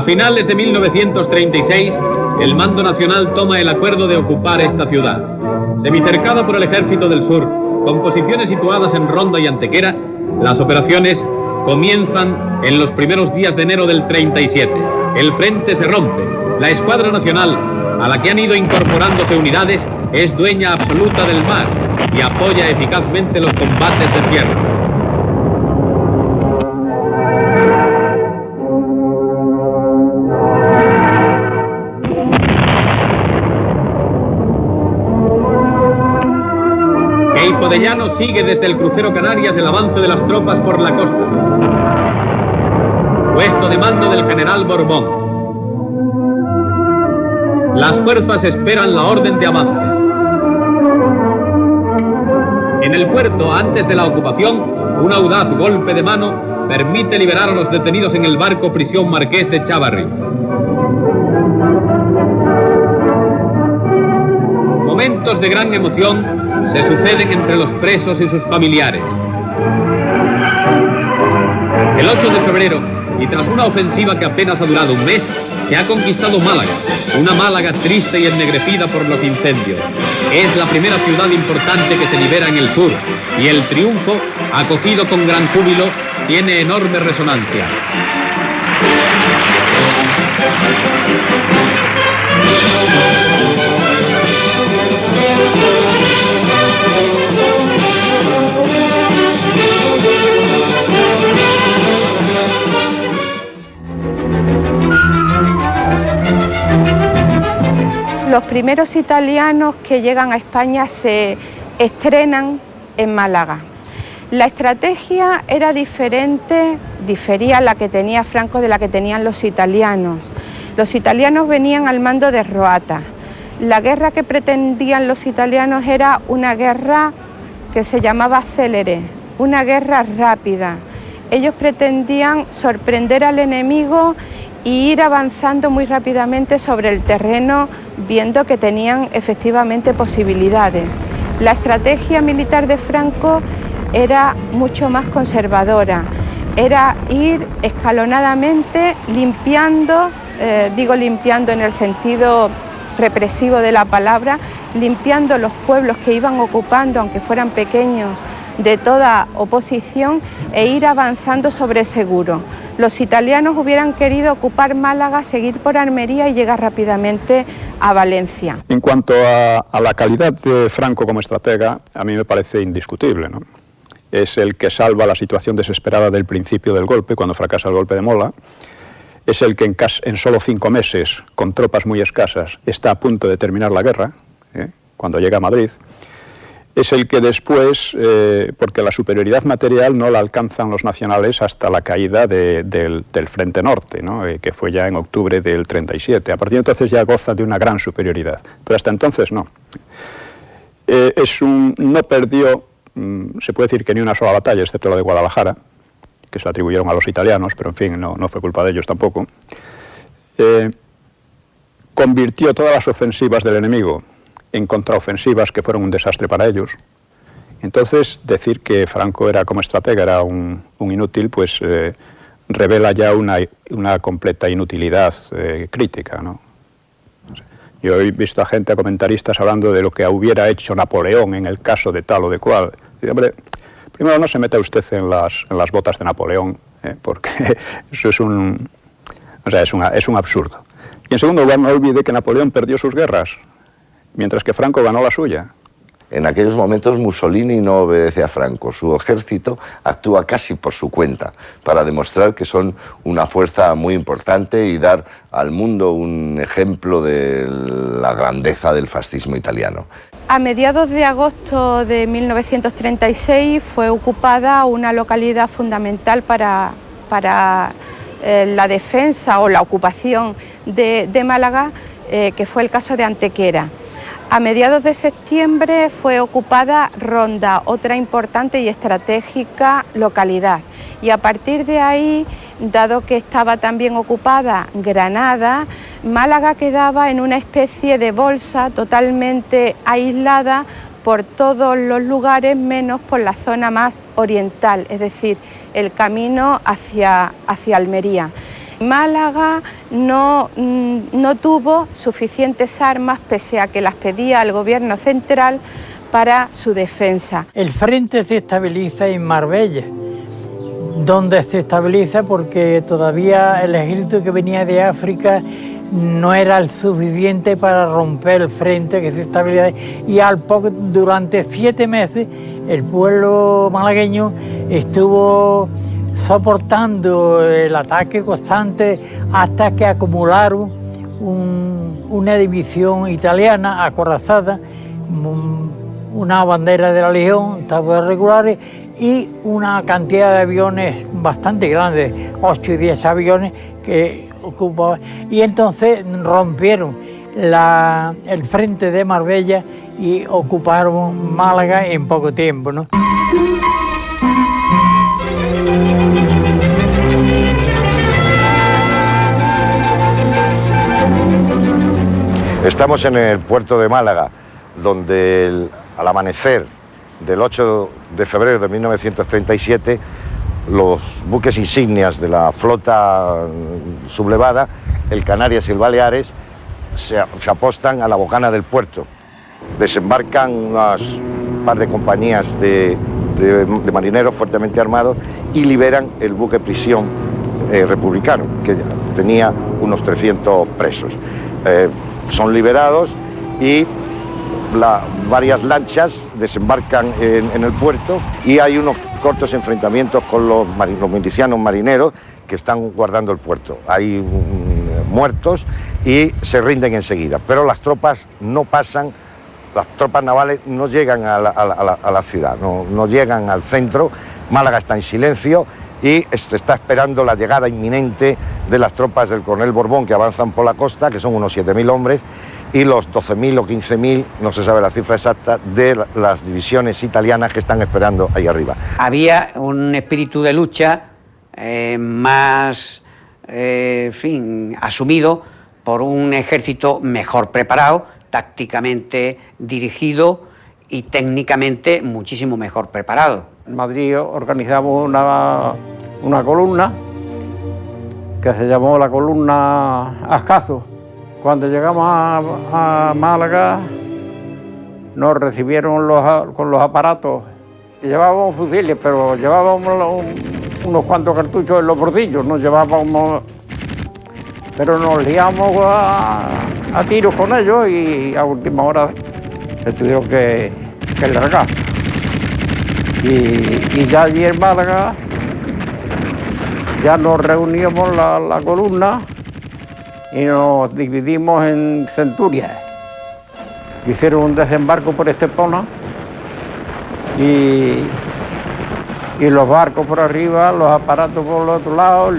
finales de 1936, el mando nacional toma el acuerdo de ocupar esta ciudad. Semicercada por el Ejército del Sur, con posiciones situadas en Ronda y Antequera, las operaciones comienzan en los primeros días de enero del 37. El frente se rompe. La Escuadra Nacional, a la que han ido incorporándose unidades, es dueña absoluta del mar y apoya eficazmente los combates de tierra. Queipo de Llano sigue desde el crucero Canarias el avance de las tropas por la costa. Puesto de mando del general Borbón. Las fuerzas esperan la orden de avance. En el puerto, antes de la ocupación, un audaz golpe de mano permite liberar a los detenidos en el barco prisión Marqués de Chávarri. Momentos de gran emoción se suceden entre los presos y sus familiares. El 8 de febrero, y tras una ofensiva que apenas ha durado un mes, se ha conquistado Málaga, una Málaga triste y ennegrecida por los incendios. Es la primera ciudad importante que se libera en el sur, y el triunfo, acogido con gran júbilo, tiene enorme resonancia. Los primeros italianos que llegan a España se estrenan en Málaga. La estrategia era diferente, difería la que tenía Franco de la que tenían los italianos. Los italianos venían al mando de Roata. La guerra que pretendían los italianos era una guerra que se llamaba célere, una guerra rápida. Ellos pretendían sorprender al enemigo y ir avanzando muy rápidamente sobre el terreno, viendo que tenían efectivamente posibilidades. La estrategia militar de Franco era mucho más conservadora, era ir escalonadamente limpiando, digo limpiando en el sentido represivo de la palabra, limpiando los pueblos que iban ocupando, aunque fueran pequeños, de toda oposición e ir avanzando sobre seguro. Los italianos hubieran querido ocupar Málaga, seguir por Almería y llegar rápidamente a Valencia. En cuanto a la calidad de Franco como estratega, a mí me parece indiscutible, ¿no? Es el que salva la situación desesperada del principio del golpe, cuando fracasa el golpe de Mola. Es el que en solo 5 meses, con tropas muy escasas, está a punto de terminar la guerra, cuando llega a Madrid. Es el que después, porque la superioridad material no la alcanzan los nacionales hasta la caída del Frente Norte, ¿no? Que fue ya en octubre del 37. A partir de entonces ya goza de una gran superioridad, pero hasta entonces no. No perdió, se puede decir que ni una sola batalla, excepto la de Guadalajara, que se la atribuyeron a los italianos, pero en fin, no fue culpa de ellos tampoco. Convirtió todas las ofensivas del enemigo en contraofensivas que fueron un desastre para ellos. Entonces, decir que Franco era como estratega era un inútil, pues revela ya una completa inutilidad crítica, ¿no? Yo he visto a gente, a comentaristas, hablando de lo que hubiera hecho Napoleón en el caso de tal o de cual. Y, hombre, primero no se meta usted en las botas de Napoleón, porque eso es un absurdo. Y en segundo lugar, no olvide que Napoleón perdió sus guerras, mientras que Franco ganó la suya. En aquellos momentos Mussolini no obedece a Franco, su ejército actúa casi por su cuenta para demostrar que son una fuerza muy importante y dar al mundo un ejemplo de la grandeza del fascismo italiano. A mediados de agosto de 1936 fue ocupada una localidad fundamental para la defensa o la ocupación de Málaga, que fue el caso de Antequera. A mediados de septiembre fue ocupada Ronda, otra importante y estratégica localidad. Y a partir de ahí, dado que estaba también ocupada Granada, Málaga quedaba en una especie de bolsa totalmente aislada por todos los lugares, menos por la zona más oriental, es decir, el camino hacia Almería. Málaga no tuvo suficientes armas, pese a que las pedía el gobierno central, para su defensa. El frente se estabiliza en Marbella, donde se estabiliza porque todavía el ejército que venía de África no era el suficiente para romper el frente que se estabiliza, y durante 7 meses el pueblo malagueño estuvo soportando el ataque constante hasta que acumularon una división italiana acorazada, una bandera de la Legión, tablas regulares y una cantidad de aviones bastante grandes, 8 y 10 aviones que ocupaban, y entonces rompieron el frente de Marbella y ocuparon Málaga en poco tiempo, ¿no? Estamos en el puerto de Málaga, donde al amanecer del 8 de febrero de 1937, los buques insignias de la flota sublevada, el Canarias y el Baleares, se apostan a la bocana del puerto. Desembarcan un par de compañías de marineros fuertemente armados y liberan el buque prisión republicano, que tenía unos 300 presos. Son liberados y varias lanchas desembarcan en el puerto, y hay unos cortos enfrentamientos con los milicianos marineros que están guardando el puerto. Hay muertos y se rinden enseguida, pero las tropas no pasan, las tropas navales no llegan a la ciudad, no llegan al centro. Málaga está en silencio y se está esperando la llegada inminente de las tropas del coronel Borbón, que avanzan por la costa, que son unos 7.000 hombres, y los 12.000 o 15.000, no se sabe la cifra exacta, de las divisiones italianas que están esperando ahí arriba. Había un espíritu de lucha más asumido por un ejército mejor preparado, tácticamente dirigido y técnicamente muchísimo mejor preparado. En Madrid organizamos una columna que se llamó la columna Ascazo. Cuando llegamos a Málaga nos recibieron con los aparatos. Llevábamos fusiles, pero llevábamos unos cuantos cartuchos en los bolsillos, pero nos liamos a tiros con ellos y a última hora se tuvieron que largar. Y ya allí en Málaga ya nos reuníamos la columna y nos dividimos en centurias. Hicieron un desembarco por Estepona y los barcos por arriba, los aparatos por el otro lado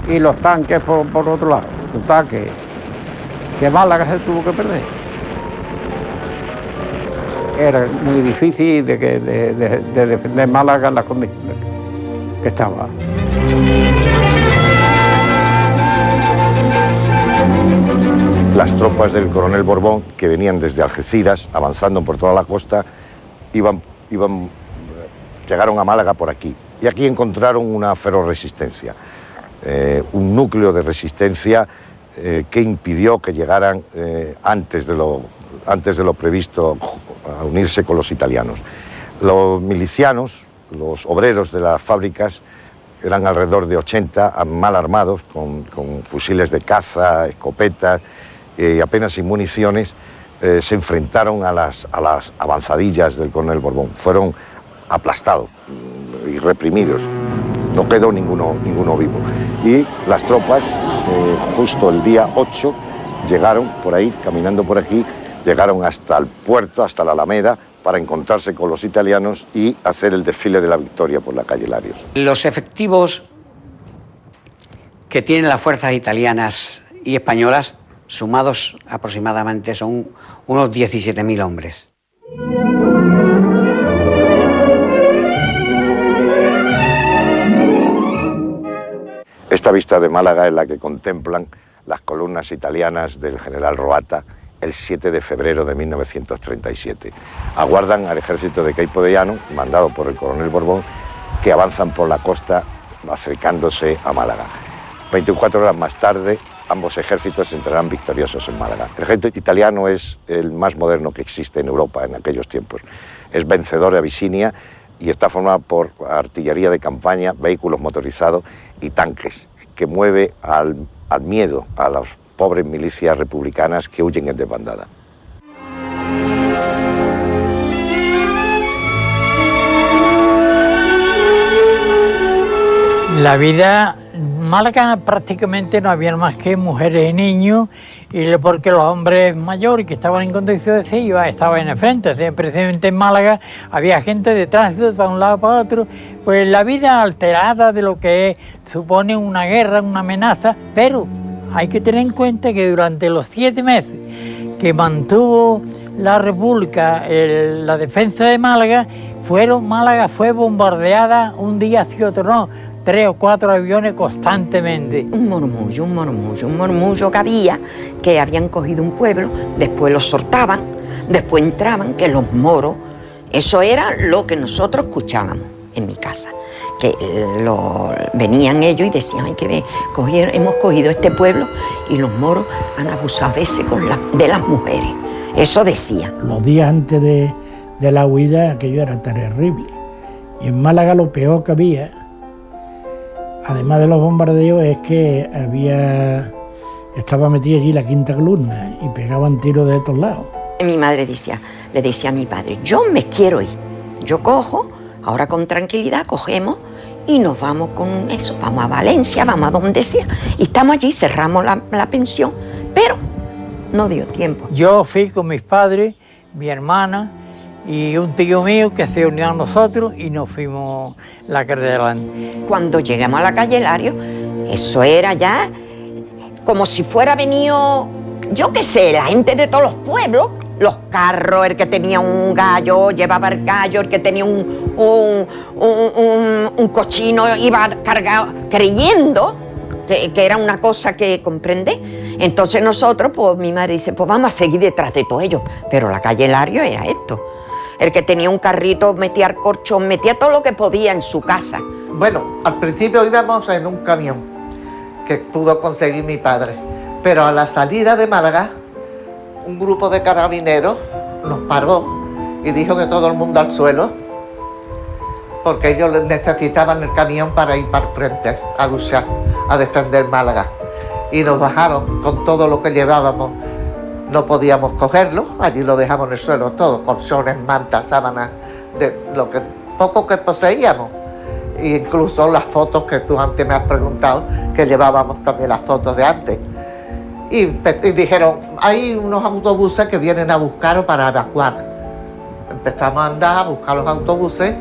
y los tanques por otro lado. Total, que Málaga se tuvo que perder. Era muy difícil de defender Málaga en las condiciones que estaba. Las tropas del coronel Borbón, que venían desde Algeciras, avanzando por toda la costa, llegaron a Málaga por aquí. Y aquí encontraron una feroz resistencia, un núcleo de resistencia que impidió que llegaran antes de lo previsto a unirse con los italianos. Los milicianos, los obreros de las fábricas, eran alrededor de 80, mal armados, con fusiles de caza, escopetas y apenas sin municiones, se enfrentaron a las avanzadillas del coronel Borbón. Fueron aplastados y reprimidos. No quedó ninguno vivo. Y las tropas, justo el día 8, llegaron por ahí, caminando por aquí, llegaron hasta el puerto, hasta la Alameda, para encontrarse con los italianos y hacer el desfile de la victoria por la calle Larios. Los efectivos que tienen las fuerzas italianas y españolas, sumados aproximadamente, son unos 17.000 hombres. Esta vista de Málaga es la que contemplan las columnas italianas del general Roata el 7 de febrero de 1937. Aguardan al ejército de Queipo de Llano, mandado por el coronel Borbón, que avanzan por la costa acercándose a Málaga. 24 horas más tarde, ambos ejércitos entrarán victoriosos en Málaga. El ejército italiano es el más moderno que existe en Europa en aquellos tiempos. Es vencedor de Abisinia y está formado por artillería de campaña, vehículos motorizados y tanques, que mueve al miedo a las pobres milicias republicanas que huyen en desbandada. La vida en Málaga prácticamente no había más que mujeres y niños, y porque los hombres mayores que estaban en condiciones de iban, estaban en el frente. Precisamente en Málaga había gente de tránsito para un lado para otro, pues la vida alterada de lo que supone una guerra, una amenaza, pero hay que tener en cuenta que durante los 7 meses que mantuvo la República la defensa de Málaga, Málaga fue bombardeada un día hacia otro, no, 3 o 4 aviones constantemente. Un murmullo que había, que habían cogido un pueblo, después los soltaban, después entraban, que los moros, eso era lo que nosotros escuchábamos en mi casa, que venían ellos y decían, hay que ver, hemos cogido este pueblo y los moros han abusado a veces de las mujeres, eso decían. Los días antes de la huida aquello era terrible, y en Málaga lo peor que había, además de los bombardeos, es que estaba metida allí la quinta columna y pegaban tiros de todos lados. Mi madre le decía a mi padre, yo me quiero ir, yo cojo, ahora con tranquilidad cogemos y nos vamos con eso, vamos a Valencia, vamos a donde sea, y estamos allí, cerramos la pensión, pero no dio tiempo. Yo fui con mis padres, mi hermana y un tío mío que se unió a nosotros y nos fuimos la carretera. Cuando llegamos a la calle Lario, eso era ya como si fuera venido, yo qué sé, la gente de todos los pueblos, los carros, el que tenía un gallo llevaba el gallo, el que tenía un cochino iba cargado, creyendo que era una cosa que comprende. Entonces nosotros, pues mi madre dice, pues vamos a seguir detrás de todos ellos, pero la calle Lario era esto. El que tenía un carrito metía el colchón, metía todo lo que podía en su casa. Bueno, al principio íbamos en un camión que pudo conseguir mi padre, pero a la salida de Málaga, un grupo de carabineros nos paró y dijo que todo el mundo al suelo, porque ellos necesitaban el camión para ir para el frente, a luchar, a defender Málaga. Y nos bajaron con todo lo que llevábamos. No podíamos cogerlo, allí lo dejamos en el suelo todo, colchones, mantas, sábanas, de lo que poco que poseíamos. E incluso las fotos que tú antes me has preguntado, que llevábamos también las fotos de antes. Y dijeron, hay unos autobuses que vienen a buscaros para evacuar. Empezamos a andar a buscar los autobuses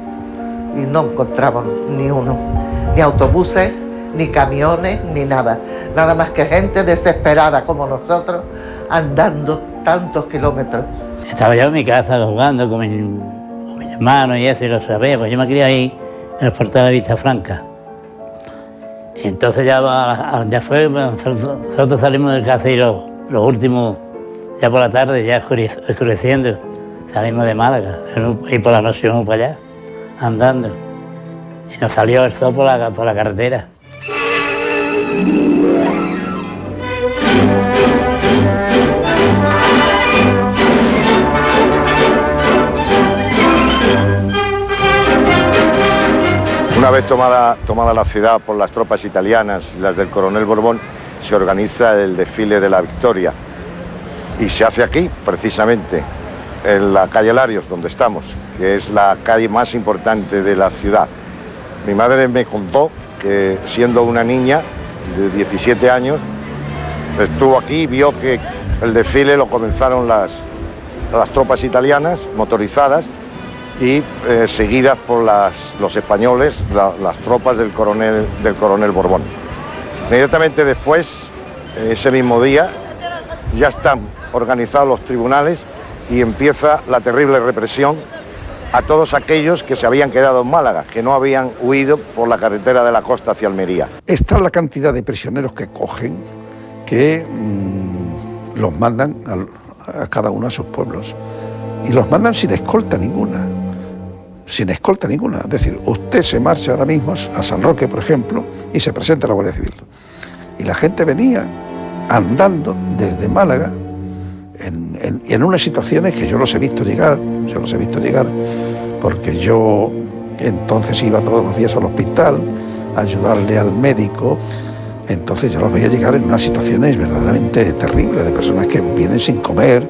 y no encontramos ni uno, ni autobuses, ni camiones, ni nada. Nada más que gente desesperada como nosotros, andando tantos kilómetros. Estaba yo en mi casa jugando con mi hermano y eso, y lo sabía, pues yo me quería ir en el portal de Villafranca. Entonces ya fue, nosotros salimos de casa y los últimos, ya por la tarde, ya oscureciendo, salimos de Málaga y por la noche íbamos para allá, andando. Y nos salió el sol por la carretera. Una vez tomada la ciudad por las tropas italianas y las del coronel Borbón, se organiza el desfile de la victoria y se hace aquí, precisamente, en la calle Larios, donde estamos, que es la calle más importante de la ciudad. Mi madre me contó que, siendo una niña de 17 años, estuvo aquí y vio que el desfile lo comenzaron las tropas italianas motorizadas y seguidas por los españoles, las tropas del coronel Borbón. Inmediatamente después, ese mismo día, ya están organizados los tribunales y empieza la terrible represión a todos aquellos que se habían quedado en Málaga, que no habían huido por la carretera de la costa hacia Almería. Esta es la cantidad de prisioneros que cogen, que los mandan a cada uno de sus pueblos. Y los mandan sin escolta ninguna. Sin escolta ninguna. Es decir, usted se marcha ahora mismo a San Roque, por ejemplo, y se presenta a la Guardia Civil. Y la gente venía andando desde Málaga en unas situaciones que yo los he visto llegar, porque yo entonces iba todos los días al hospital a ayudarle al médico. Entonces yo los veía llegar en unas situaciones verdaderamente terribles, de personas que vienen sin comer,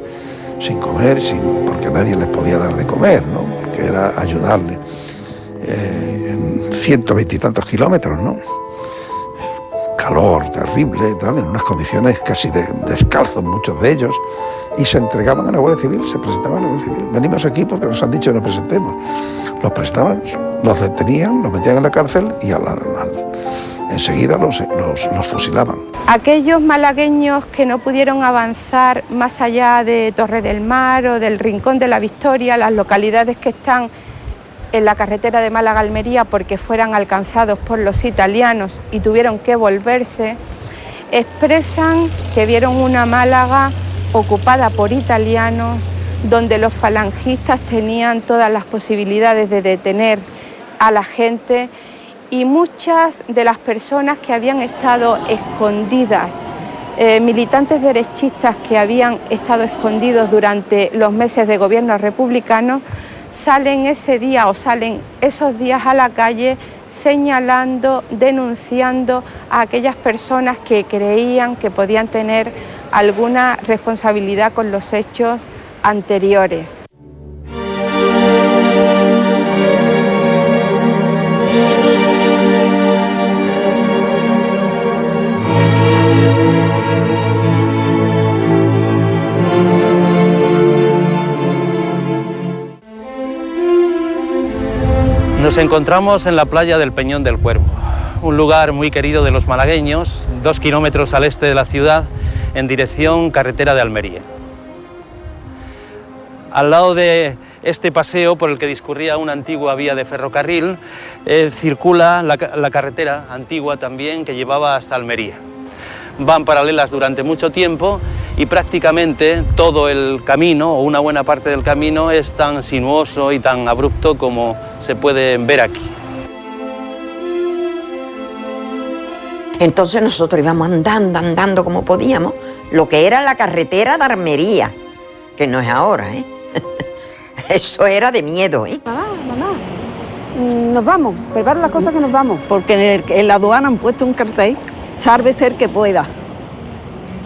porque nadie les podía dar de comer, ¿no? Porque era ayudarle. 120 y tantos kilómetros, ¿no? Calor terrible, tal, en unas condiciones casi descalzos muchos de ellos, y se entregaban a la Guardia Civil, se presentaban a la Guardia Civil. Venimos aquí porque nos han dicho que nos presentemos. Los prestaban, los detenían, los metían en la cárcel y enseguida los fusilaban. Aquellos malagueños que no pudieron avanzar más allá de Torre del Mar o del Rincón de la Victoria, las localidades que están en la carretera de Málaga-Almería porque fueran alcanzados por los italianos y tuvieron que volverse, expresan que vieron una Málaga ocupada por italianos, donde los falangistas tenían todas las posibilidades de detener a la gente, y muchas de las personas que habían estado escondidas, militantes derechistas que habían estado escondidos durante los meses de gobierno republicano, salen ese día o salen esos días a la calle señalando, denunciando a aquellas personas que creían que podían tener alguna responsabilidad con los hechos anteriores. Nos encontramos en la playa del Peñón del Cuervo, un lugar muy querido de los malagueños, 2 kilómetros al este de la ciudad, en dirección carretera de Almería. Al lado de este paseo por el que discurría una antigua vía de ferrocarril, circula la carretera antigua también que llevaba hasta Almería. Van paralelas durante mucho tiempo y prácticamente todo el camino, o una buena parte del camino, es tan sinuoso y tan abrupto como se puede ver aquí. Entonces nosotros íbamos andando como podíamos, lo que era la carretera de Almería, que no es ahora, ¿eh? Eso era de miedo, ¿eh? Mamá, nos vamos, prepara las cosas que nos vamos. Porque en la aduana han puesto un cartel, sálvese el que pueda.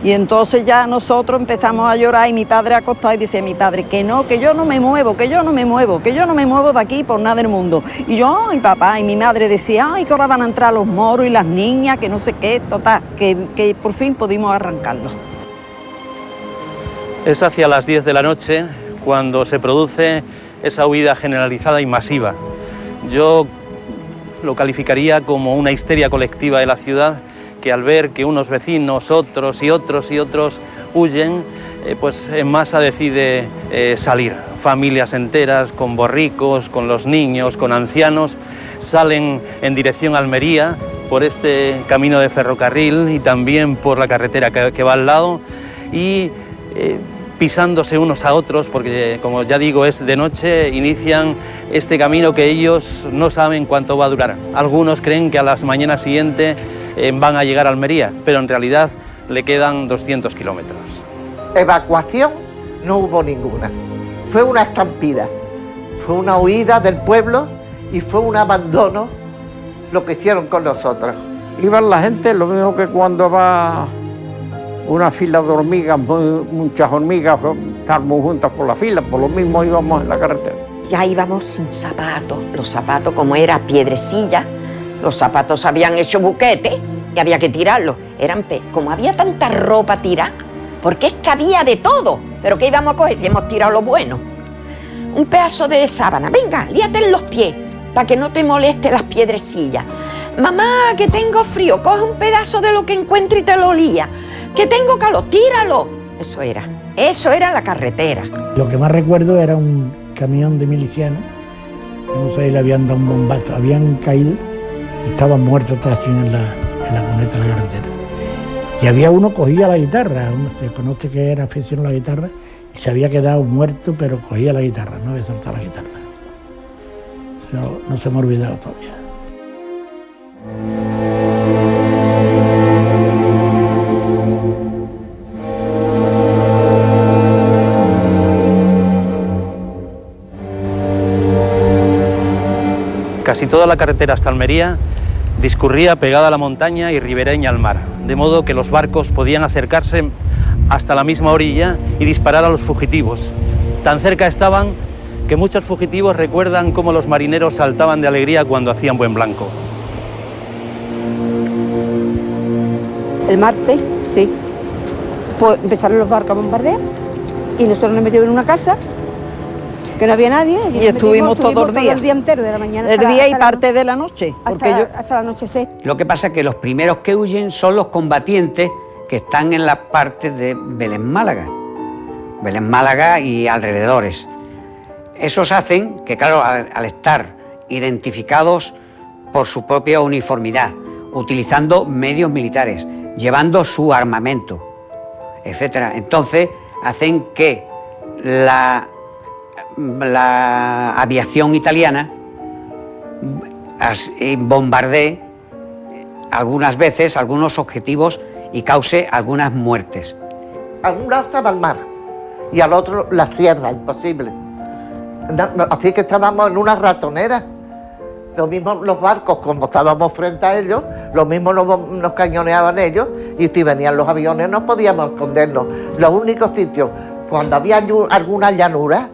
Y entonces ya nosotros empezamos a llorar y mi padre acostado y dice mi padre que no, que yo no me muevo, que yo no me muevo, que yo no me muevo de aquí por nada del mundo. Y yo, mi papá y mi madre decía, ay, que ahora van a entrar los moros y las niñas, que no sé qué, total, que por fin pudimos arrancarlo. Es hacia las 10 de la noche cuando se produce esa huida generalizada y masiva. Yo lo calificaría como una histeria colectiva de la ciudad, que al ver que unos vecinos, otros huyen, pues en masa decide salir. Familias enteras, con borricos, con los niños, con ancianos, salen en dirección a Almería por este camino de ferrocarril y también por la carretera que va al lado, y pisándose unos a otros, porque como ya digo es de noche, inician este camino que ellos no saben cuánto va a durar. Algunos creen que a las mañanas siguientes van a llegar a Almería, pero en realidad le quedan 200 kilómetros. Evacuación no hubo ninguna. Fue una estampida, fue una huida del pueblo y fue un abandono lo que hicieron con nosotros. Iban la gente, lo mismo que cuando va una fila de hormigas, muchas hormigas, están muy juntas por la fila, por lo mismo íbamos en la carretera. Ya íbamos sin zapatos, los zapatos como era piedrecilla, los zapatos habían hecho buquete y había que tirarlos. Como había tanta ropa tirada, porque es que había de todo, pero ¿qué íbamos a coger si hemos tirado lo bueno? Un pedazo de sábana, venga, líate en los pies, para que no te moleste las piedrecillas. Mamá, que tengo frío, coge un pedazo de lo que encuentre y te lo lía. Que tengo calor, tíralo. Eso era la carretera. Lo que más recuerdo era un camión de milicianos, no sé, le habían dado un bombazo, habían caído y estaban muertos todos en la cuneta de la carretera. Y había uno cogía la guitarra, se conoce que era aficionado a la guitarra, y se había quedado muerto, pero cogía la guitarra, no había soltado la guitarra. No se me ha olvidado todavía. Casi toda la carretera hasta Almería discurría pegada a la montaña y ribereña al mar, de modo que los barcos podían acercarse hasta la misma orilla y disparar a los fugitivos. Tan cerca estaban que muchos fugitivos recuerdan cómo los marineros saltaban de alegría cuando hacían buen blanco. El martes, sí, pues empezaron los barcos a bombardear y nosotros nos metimos en una casa que no había nadie. Y estuvimos todo el día. El día entero, de la mañana. El día y parte de la noche. Hasta la noche. Lo que pasa es que los primeros que huyen son los combatientes que están en la parte de Belén Málaga y alrededores. Esos hacen que, claro, al estar identificados por su propia uniformidad, utilizando medios militares, llevando su armamento, etcétera, entonces hacen que la aviación italiana bombardee algunas veces algunos objetivos y cause algunas muertes. A un lado estaba el mar y al otro la sierra, imposible. Así que estábamos en una ratonera. Lo mismo los barcos, como estábamos frente a ellos, lo mismo nos cañoneaban ellos, y si venían los aviones no podíamos escondernos. Los únicos sitios, cuando había alguna llanura,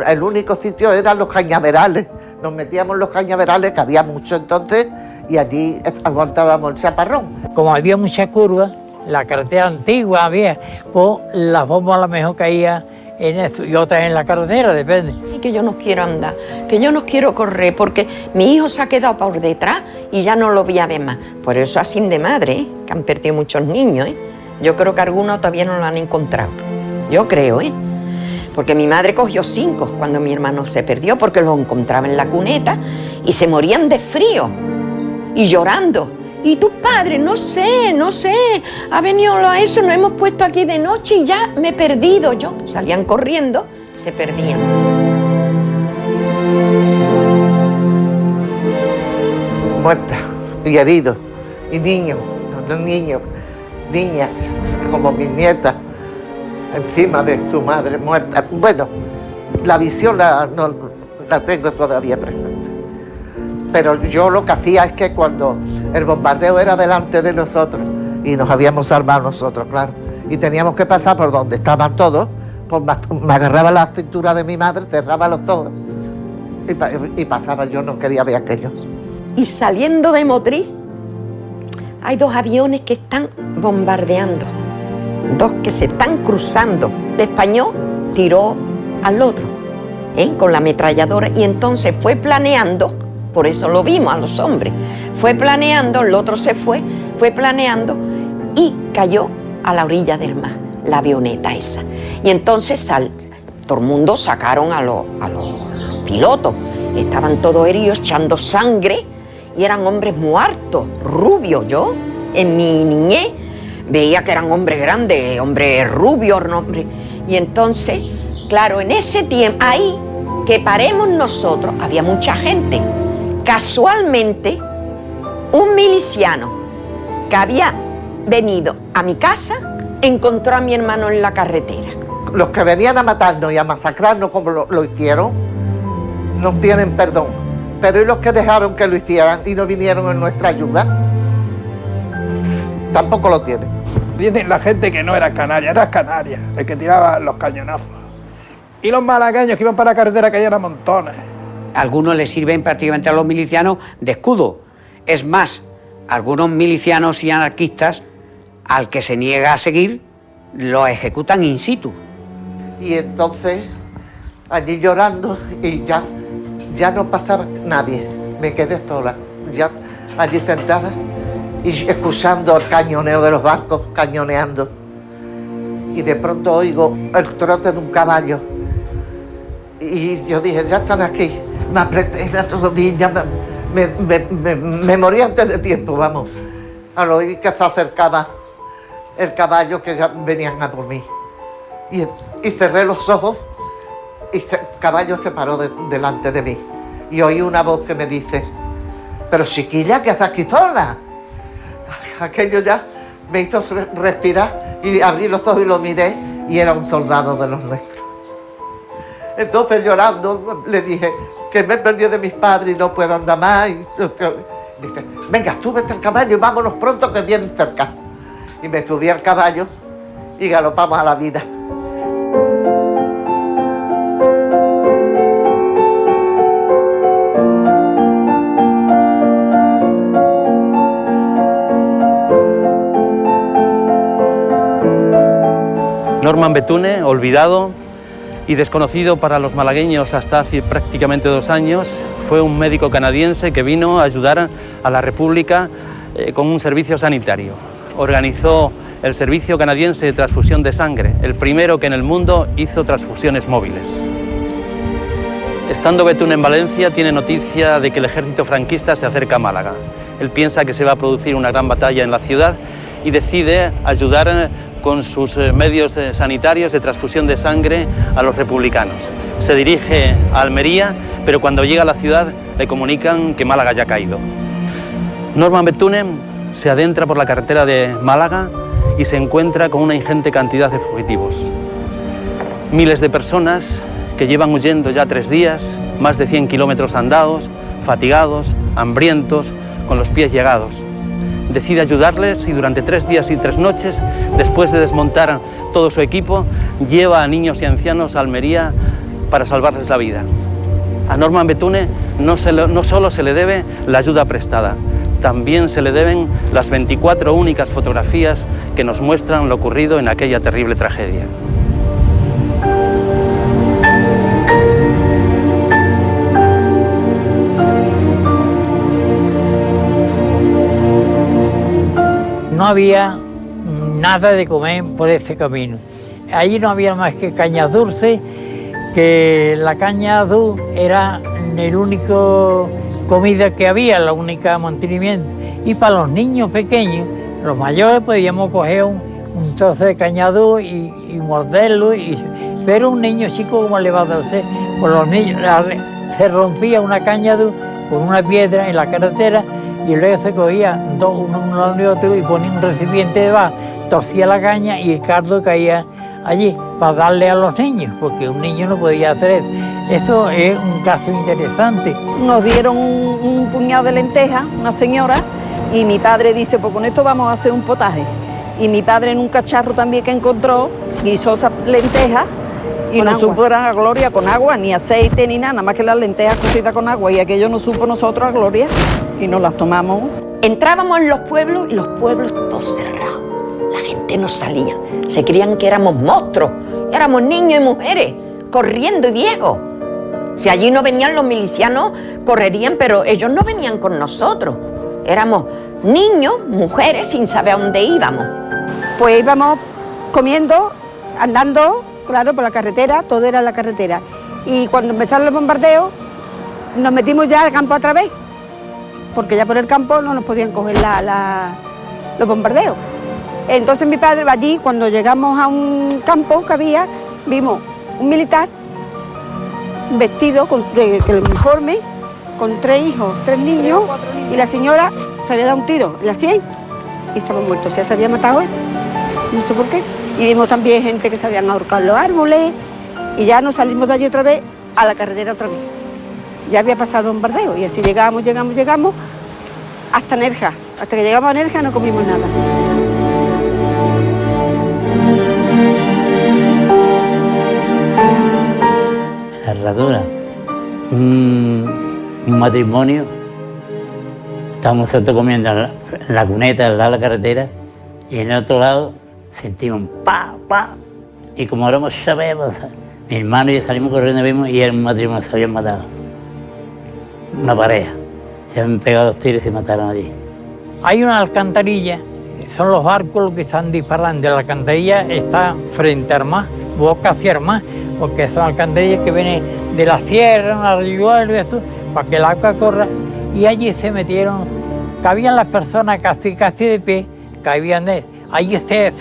el único sitio eran los cañaverales. Nos metíamos en los cañaverales, que había mucho entonces, y allí aguantábamos el chaparrón. Como había mucha curva, la carretera antigua había, pues las bombas a lo mejor caían en esto y otras en la carretera, depende. Y que yo no quiero andar, que yo no quiero correr, porque mi hijo se ha quedado por detrás y ya no lo voy a ver más. Por eso así de madre, que han perdido muchos niños, Yo creo que algunos todavía no lo han encontrado. Yo creo, Porque mi madre cogió 5 cuando mi hermano se perdió, porque los encontraba en la cuneta y se morían de frío y llorando. Y tus padres, no sé, ha venido a eso, nos hemos puesto aquí de noche y ya me he perdido yo. Salían corriendo, se perdían. Muertas y heridos, y niños, niñas, como mis nietas, encima de su madre muerta. Bueno, la visión la tengo todavía presente. Pero yo lo que hacía es que cuando el bombardeo era delante de nosotros, y nos habíamos salvado nosotros, claro, y teníamos que pasar por donde estaban todos, pues me agarraba la cintura de mi madre, cerraba los ojos y pasaba. Yo no quería ver aquello. Y saliendo de Motril, hay 2 aviones que están bombardeando, 2 que se están cruzando. El español tiró al otro, con la ametralladora, y entonces fue planeando. Por eso lo vimos a los hombres. Fue planeando, el otro se fue planeando y cayó a la orilla del mar, la avioneta esa. Y entonces todo el mundo sacaron a los pilotos. Estaban todos heridos, echando sangre, y eran hombres muertos, rubios. Yo, en mi niñez, veía que eran hombres grandes, hombres rubios, hombres. Y entonces, claro, en ese tiempo, ahí que paremos nosotros, había mucha gente. Casualmente, un miliciano que había venido a mi casa encontró a mi hermano en la carretera. Los que venían a matarnos y a masacrarnos como lo hicieron, no tienen perdón. Pero ¿y los que dejaron que lo hicieran y no vinieron en nuestra ayuda? Tampoco lo tienen. Dicen la gente que no era canaria, era canaria, el que tiraba los cañonazos. Y los malagueños que iban para la carretera caían a montones. Algunos les sirven prácticamente a los milicianos de escudo. Es más, algunos milicianos y anarquistas, al que se niega a seguir, lo ejecutan in situ. Y entonces, allí llorando, y ya no pasaba nadie. Me quedé sola, ya allí sentada, y escuchando el cañoneo de los barcos, cañoneando. Y de pronto oigo el trote de un caballo. Y yo dije, ya están aquí. Me apreté las rodillas, me morí antes de tiempo, vamos. Al oír que se acercaba el caballo, que ya venían a por mí. Y cerré los ojos y el caballo se paró delante de mí. Y oí una voz que me dice, pero chiquilla, que estás aquí sola. Aquello ya me hizo respirar y abrí los ojos y lo miré, y era un soldado de los nuestros. Entonces llorando le dije que me he perdido de mis padres y no puedo andar más. Y dice, venga, súbete al caballo y vámonos pronto que vienen cerca. Y me subí al caballo y galopamos a la vida. Norman Bethune, olvidado y desconocido para los malagueños hasta hace prácticamente 2 años, fue un médico canadiense que vino a ayudar a la República con un servicio sanitario. Organizó el Servicio Canadiense de Transfusión de Sangre, el primero que en el mundo hizo transfusiones móviles. Estando Bethune en Valencia, tiene noticia de que el ejército franquista se acerca a Málaga. Él piensa que se va a producir una gran batalla en la ciudad y decide ayudar con sus medios sanitarios de transfusión de sangre a los republicanos. Se dirige a Almería, pero cuando llega a la ciudad le comunican que Málaga ya ha caído. Norman Bethune se adentra por la carretera de Málaga y se encuentra con una ingente cantidad de fugitivos. Miles de personas que llevan huyendo ya 3 días, más de 100 kilómetros andados, fatigados, hambrientos, con los pies llagados. Decide ayudarles y durante 3 días y 3 noches, después de desmontar todo su equipo, lleva a niños y ancianos a Almería para salvarles la vida. A Norman Bethune no solo se le debe la ayuda prestada, también se le deben las 24 únicas fotografías que nos muestran lo ocurrido en aquella terrible tragedia. No había nada de comer por ese camino. Allí no había más que caña dulce, que la caña dulce era el único comida que había, la única mantenimiento. Y para los niños pequeños, los mayores podíamos coger un trozo de caña dulce y morderlo, pero un niño chico, ¿cómo le va a dar? Pues los niños, se rompía una caña dulce con una piedra en la carretera y luego se cogía uno y otro y ponía un recipiente debajo, torcía la caña y el cardo caía allí para darle a los niños, porque un niño no podía hacer eso. Eso es un caso interesante. Nos dieron un puñado de lentejas, una señora, y mi padre dice, pues con esto vamos a hacer un potaje. Y mi padre en un cacharro también que encontró, hizo esas lentejas y no supo a gloria con agua, ni aceite ni nada más que las lentejas cocidas con agua, y aquello no supo nosotros a gloria y nos las tomamos. Entrábamos en los pueblos y los pueblos todos cerrados. La gente no salía, se creían que éramos monstruos, éramos niños y mujeres, corriendo y viejos. Si allí no venían los milicianos, correrían, pero ellos no venían con nosotros. Éramos niños, mujeres, sin saber a dónde íbamos. Pues íbamos comiendo, andando, claro, por la carretera, todo era la carretera. Y cuando empezaron los bombardeos, nos metimos ya al campo otra vez, porque ya por el campo no nos podían coger los bombardeos. Entonces mi padre, allí, cuando llegamos a un campo que había, vimos un militar vestido con el uniforme, con 3 hijos, 3 niños, y la señora se había dado un tiro en la sien y estaba muerto, o sea, se había matado él, no sé por qué. Y vimos también gente que se habían ahorcado en los árboles, y ya nos salimos de allí otra vez a la carretera otra vez. Ya había pasado el bombardeo, y así llegamos hasta Nerja. Hasta que llegamos a Nerja no comimos nada. La herradura, un matrimonio, estábamos nosotros comiendo en la cuneta al lado de la carretera y en el otro lado sentimos un pa, y como éramos sabemos, mi hermano y yo salimos corriendo vimos y era un matrimonio, se habían matado, una pareja, se habían pegado 2 tiros y se mataron allí. Hay una alcantarilla, son los barcos los que están disparando, la alcantarilla está frente al mar, boca hacia el mar, porque son alcantarillas que vienen de la sierra, un arroyuelo y eso, para que el agua corra, y allí se metieron, cabían las personas casi de pie, cabían de allí se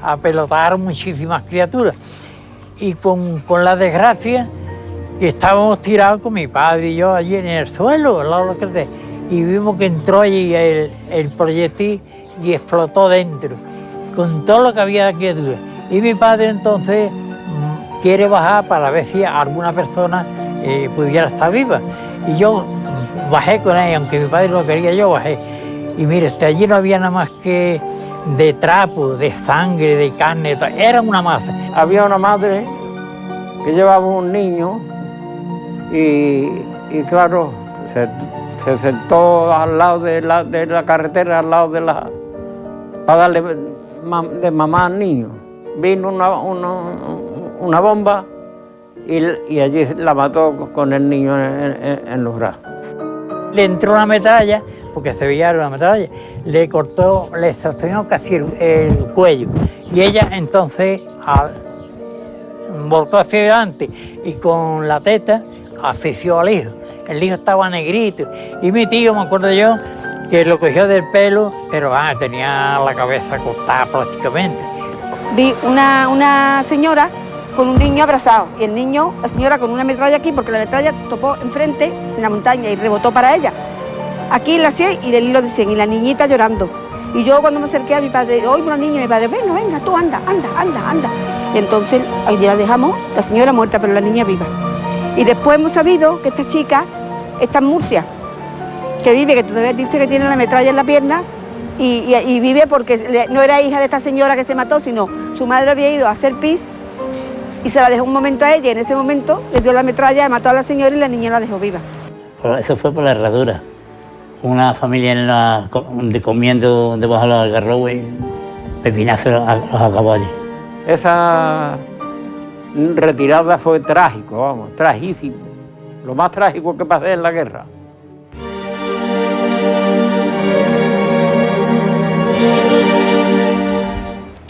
apelotaron muchísimas criaturas, y con la desgracia que estábamos tirados con mi padre y yo allí en el suelo, al lado de la carretera, y vimos que entró allí el proyectil y explotó dentro, con todo lo que había de criaturas. Y mi padre entonces quiere bajar para ver si alguna persona pudiera estar viva. Y yo bajé con ella, aunque mi padre no quería, yo bajé. Y mire, allí no había nada más que de trapo, de sangre, de carne, era una masa. Había una madre que llevaba un niño y claro, se sentó al lado de la carretera, al lado de la... para darle de mamá al niño. Vino una bomba y allí la mató con el niño en los brazos. Le entró una metralla, porque se veía una metralla, le cortó, le sostenió casi el cuello. Y ella entonces volcó hacia adelante y con la teta asfixió al hijo. El hijo estaba negrito. Y mi tío, me acuerdo yo, que lo cogió del pelo, pero tenía la cabeza cortada prácticamente. Vi una señora con un niño abrazado y el niño, la señora con una metralla aquí, porque la metralla topó enfrente en la montaña y rebotó para ella. Aquí en la 100 y el hilo de 100 y la niñita llorando. Y yo cuando me acerqué a mi padre, oigo una niña y mi padre, venga, venga, tú anda. Y entonces ahí la dejamos, la señora muerta, pero la niña viva. Y después hemos sabido que esta chica está en Murcia, que vive, que todavía dice que tiene la metralla en la pierna y vive porque no era hija de esta señora que se mató, sino su madre había ido a hacer pis y se la dejó un momento a ella y en ese momento le dio la metralla, mató a la señora y la niña la dejó viva. Pero eso fue por la herradura. Una familia comiendo debajo de los algarrobos y pepinazos a los caballos. Esa retirada fue trágico, vamos, trágísimo. Lo más trágico que pasé en la guerra.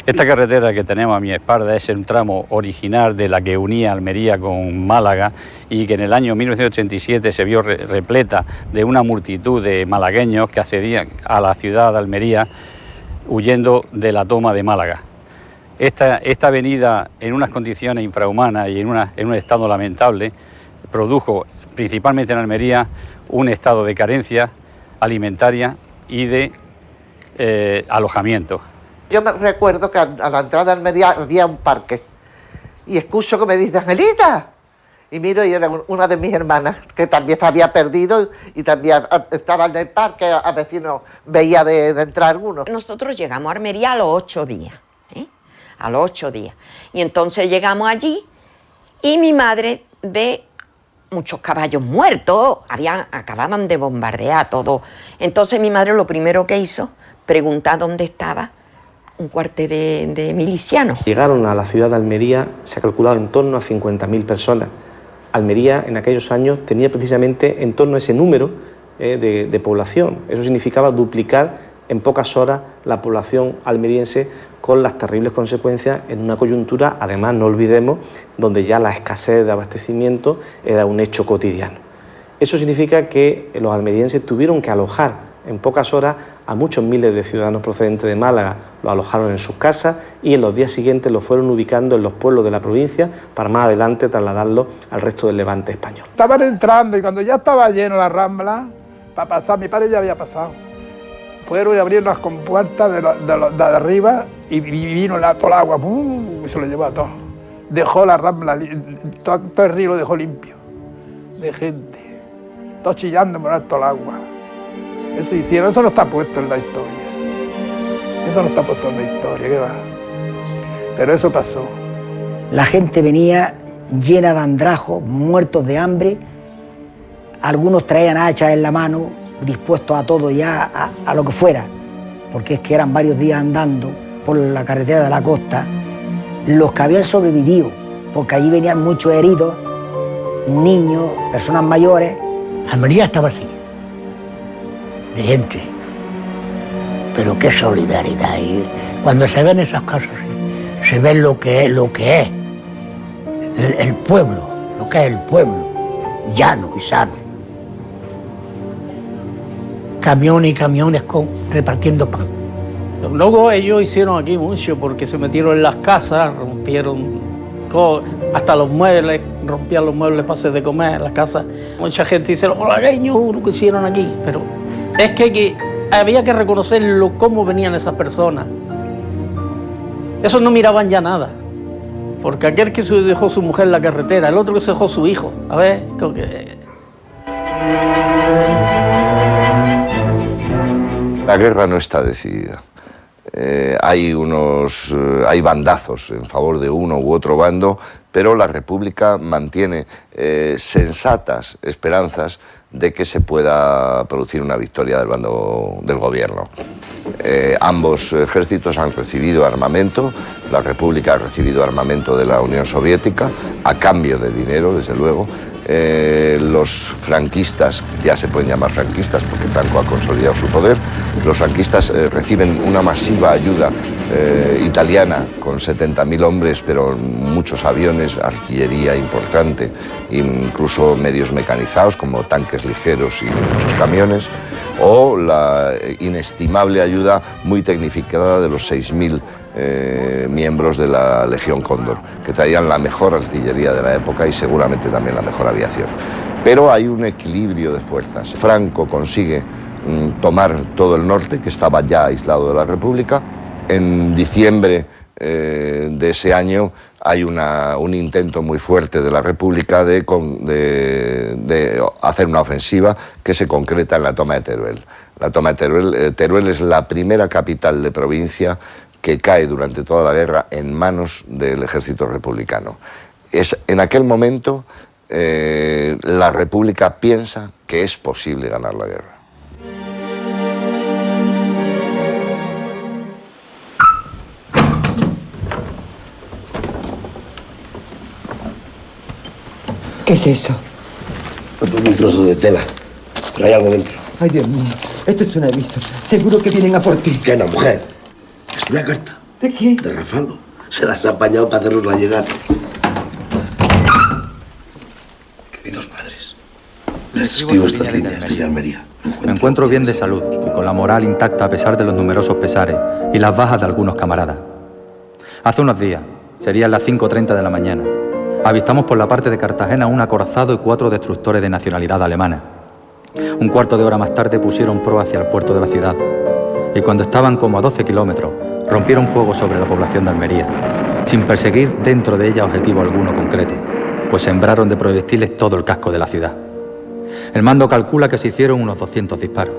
Esta carretera que tenemos a mi espalda es un tramo original de la que unía Almería con Málaga y que en el año 1987 se vio repleta de una multitud de malagueños que accedían a la ciudad de Almería huyendo de la toma de Málaga. Esta avenida, en unas condiciones infrahumanas y en un estado lamentable, produjo principalmente en Almería un estado de carencia alimentaria y de alojamiento. Yo me recuerdo que a la entrada de Almería había un parque y escucho que me dice, Angelita, y miro y era una de mis hermanas que también se había perdido y también estaba en el parque, a ver si no veía de entrar alguno. Nosotros llegamos a Almería a los 8 días, a los 8 días, y entonces llegamos allí y mi madre ve muchos caballos muertos, acababan de bombardear todo. Entonces mi madre lo primero que hizo, preguntar dónde estaba un cuartel de milicianos. Llegaron a la ciudad de Almería, se ha calculado en torno a 50.000 personas. Almería en aquellos años tenía precisamente en torno a ese número de población. Eso significaba duplicar en pocas horas la población almeriense, con las terribles consecuencias en una coyuntura, además no olvidemos, donde ya la escasez de abastecimiento era un hecho cotidiano. Eso significa que los almerienses tuvieron que alojar en pocas horas a muchos miles de ciudadanos procedentes de Málaga. Los alojaron en sus casas y en los días siguientes los fueron ubicando en los pueblos de la provincia para más adelante trasladarlos al resto del levante español. Estaban entrando y cuando ya estaba lleno la Rambla, para pasar, mi padre ya había pasado. Fueron y abrieron las compuertas de arriba y vino todo el agua, ¡pum!, y se lo llevó a todo. Dejó la Rambla, todo el río lo dejó limpio, de gente, todo chillando por todo el agua. Eso hicieron, eso no está puesto en la historia. Eso no está puesto en la historia, ¿qué va? Pero eso pasó. La gente venía llena de andrajos, muertos de hambre. Algunos traían hachas en la mano, dispuestos a todo ya, a lo que fuera. Porque es que eran varios días andando por la carretera de la costa. Los que habían sobrevivido, porque allí venían muchos heridos, niños, personas mayores. Almería estaba así, de gente, pero qué solidaridad. Y cuando se ven esas cosas, se ve lo que es el pueblo, lo que es el pueblo, llano y sano. Camiones y camiones repartiendo pan. Luego ellos hicieron aquí mucho porque se metieron en las casas, rompieron hasta los muebles, rompían los muebles para hacer de comer en las casas. Mucha gente dice, los malagueños lo que hicieron aquí, pero es que había que reconocerlo, cómo venían esas personas. Esos no miraban ya nada. Porque aquel que se dejó su mujer en la carretera, el otro que se dejó su hijo. A ver, creo que... La guerra no está decidida. Hay bandazos en favor de uno u otro bando, pero la República mantiene sensatas esperanzas de que se pueda producir una victoria del bando del gobierno. Ambos ejércitos han recibido armamento, la República ha recibido armamento de la Unión Soviética, a cambio de dinero, desde luego. Los franquistas, ya se pueden llamar franquistas porque Franco ha consolidado su poder, los franquistas reciben una masiva ayuda italiana con 70.000 hombres, pero muchos aviones, artillería importante, incluso medios mecanizados como tanques ligeros y muchos camiones, o la inestimable ayuda muy tecnificada de los 6.000 miembros de la Legión Cóndor, que traían la mejor artillería de la época y seguramente también la mejor aviación. Pero hay un equilibrio de fuerzas. Franco consigue tomar todo el norte, que estaba ya aislado de la República. En diciembre de ese año hay un intento muy fuerte de la República de hacer una ofensiva que se concreta en la toma de Teruel. La toma de Teruel es la primera capital de provincia que cae durante toda la guerra en manos del ejército republicano. En aquel momento la República piensa que es posible ganar la guerra. ¿Qué es eso? Es un trozo de tela, pero hay algo dentro. Ay, Dios mío, esto es un aviso. Seguro que vienen a por ti. ¿Qué no, mujer? Es una carta. ¿De qué? De Rafalo. Se las ha apañado para hacernosla llegar. Queridos padres, les escribo estas líneas desde Almería. Me encuentro bien de salud y con la moral intacta a pesar de los numerosos pesares y las bajas de algunos camaradas. Hace unos días, serían las 5:30 de la mañana, avistamos por la parte de Cartagena un acorazado y 4 destructores de nacionalidad alemana. Un cuarto de hora más tarde pusieron proa hacia el puerto de la ciudad y cuando estaban como a 12 kilómetros rompieron fuego sobre la población de Almería, sin perseguir dentro de ella objetivo alguno concreto, pues sembraron de proyectiles todo el casco de la ciudad. El mando calcula que se hicieron unos 200 disparos.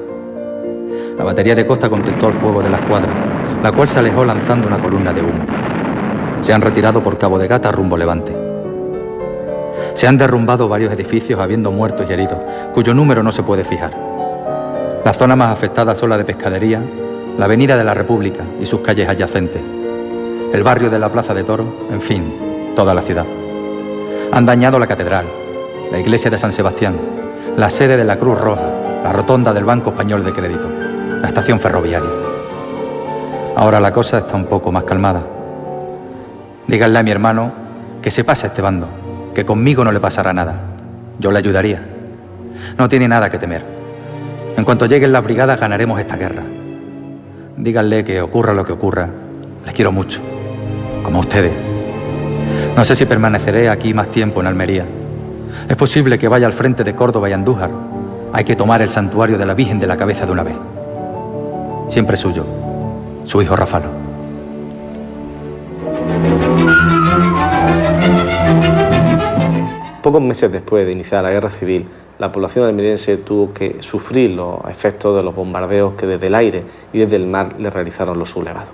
La batería de costa contestó al fuego de la escuadra, la cual se alejó lanzando una columna de humo. Se han retirado por Cabo de Gata rumbo Levante. Se han derrumbado varios edificios habiendo muertos y heridos, cuyo número no se puede fijar. Las zonas más afectadas son la de Pescadería, la Avenida de la República y sus calles adyacentes, el barrio de la Plaza de Toros, en fin, toda la ciudad. Han dañado la catedral, la iglesia de San Sebastián, la sede de la Cruz Roja, la rotonda del Banco Español de Crédito, la estación ferroviaria. Ahora la cosa está un poco más calmada. Díganle a mi hermano que se pase a este bando, que conmigo no le pasará nada. Yo le ayudaría. No tiene nada que temer. En cuanto lleguen las brigadas ganaremos esta guerra. Díganle que ocurra lo que ocurra, les quiero mucho, como a ustedes. No sé si permaneceré aquí más tiempo en Almería. Es posible que vaya al frente de Córdoba y Andújar. Hay que tomar el santuario de la Virgen de la Cabeza de una vez. Siempre suyo, su hijo Rafalo. Pocos meses después de iniciar la guerra civil, la población almeriense tuvo que sufrir los efectos de los bombardeos que desde el aire y desde el mar le realizaron los sublevados.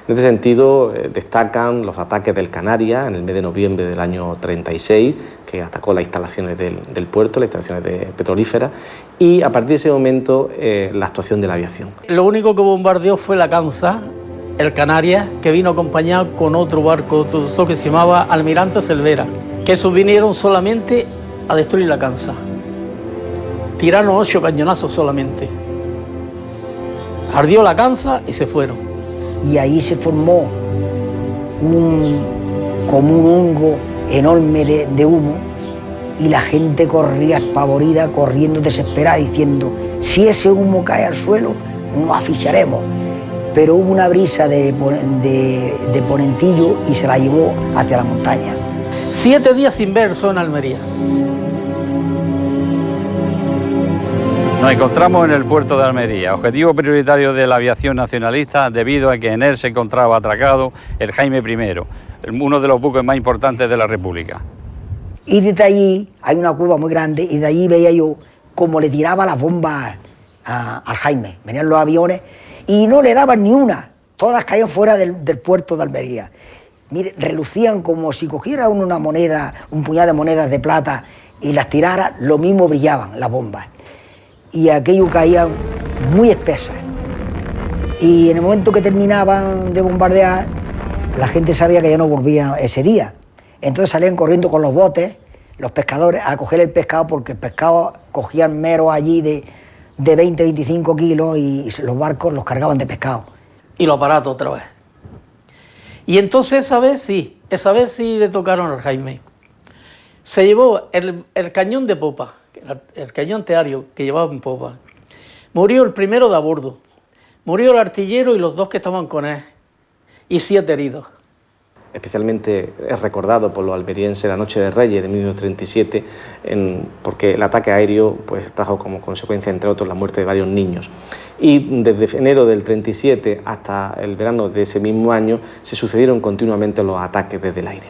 En este sentido, destacan los ataques del Canarias en el mes de noviembre del año 36, que atacó las instalaciones del puerto, las instalaciones petrolíferas, y a partir de ese momento la actuación de la aviación. Lo único que bombardeó fue la Kansas, el Canarias, que vino acompañado con otro barco que se llamaba Almirante Cervera, que esos vinieron solamente a destruir la Kansas. Tiraron 8 cañonazos solamente. Ardió la Kansas y se fueron. Y ahí se formó como un hongo enorme de humo y la gente corría espavorida, corriendo desesperada, diciendo: si ese humo cae al suelo, nos asfixiaremos. Pero hubo una brisa de ponentillo y se la llevó hacia la montaña. 7 días sin ver sol en Almería. Nos encontramos en el puerto de Almería, objetivo prioritario de la aviación nacionalista debido a que en él se encontraba atracado el Jaime I, uno de los buques más importantes de la República. Y desde allí hay una cueva muy grande y de allí veía yo cómo le tiraba las bombas al Jaime. Venían los aviones y no le daban ni una, todas caían fuera del puerto de Almería. Mire, relucían como si cogiera una moneda, un puñado de monedas de plata y las tirara, lo mismo brillaban las bombas. Y aquello caía muy espesas. Y en el momento que terminaban de bombardear, la gente sabía que ya no volvían ese día. Entonces salían corriendo con los botes, los pescadores, a coger el pescado, porque el pescado cogían meros allí de 20, 25 kilos y los barcos los cargaban de pescado. Y los aparatos otra vez. Y entonces esa vez sí le tocaron al Jaime. Se llevó el cañón de popa, el cañón teario que llevaba en popa. Murió el primero de a bordo, murió el artillero y los dos que estaban con él, y 7 heridos. Especialmente es recordado por los almerienses la Noche de Reyes de 1937, porque el ataque aéreo pues, trajo como consecuencia, entre otros, la muerte de varios niños. Y desde enero del 37 hasta el verano de ese mismo año se sucedieron continuamente los ataques desde el aire.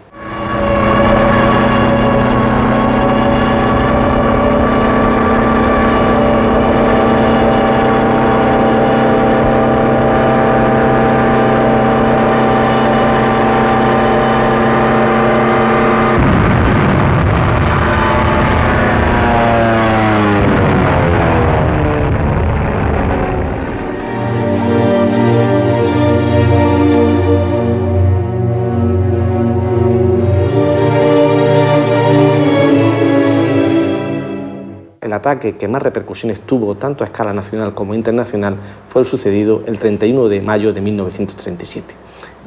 El ataque que más repercusiones tuvo tanto a escala nacional como internacional fue el sucedido el 31 de mayo de 1937.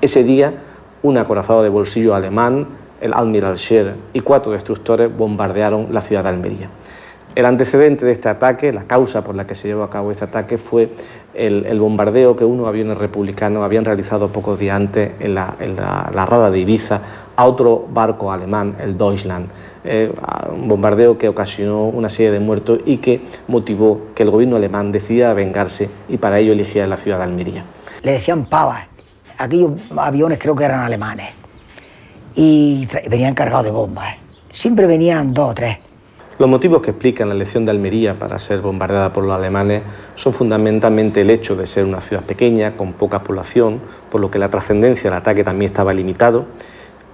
Ese día, un acorazado de bolsillo alemán, el Admiral Scheer, y 4 destructores bombardearon la ciudad de Almería. El antecedente de este ataque, la causa por la que se llevó a cabo este ataque, fue el bombardeo que unos aviones republicanos habían realizado pocos días antes en la rada de Ibiza a otro barco alemán, el Deutschland. Un bombardeo que ocasionó una serie de muertos y que motivó que el gobierno alemán decidiera vengarse y para ello eligiera la ciudad de Almería. Le decían pavas, aquellos aviones creo que eran alemanes y venían cargados de bombas, siempre venían 2 o 3. Los motivos que explican la elección de Almería para ser bombardeada por los alemanes son fundamentalmente el hecho de ser una ciudad pequeña, con poca población, por lo que la trascendencia del ataque también estaba limitado,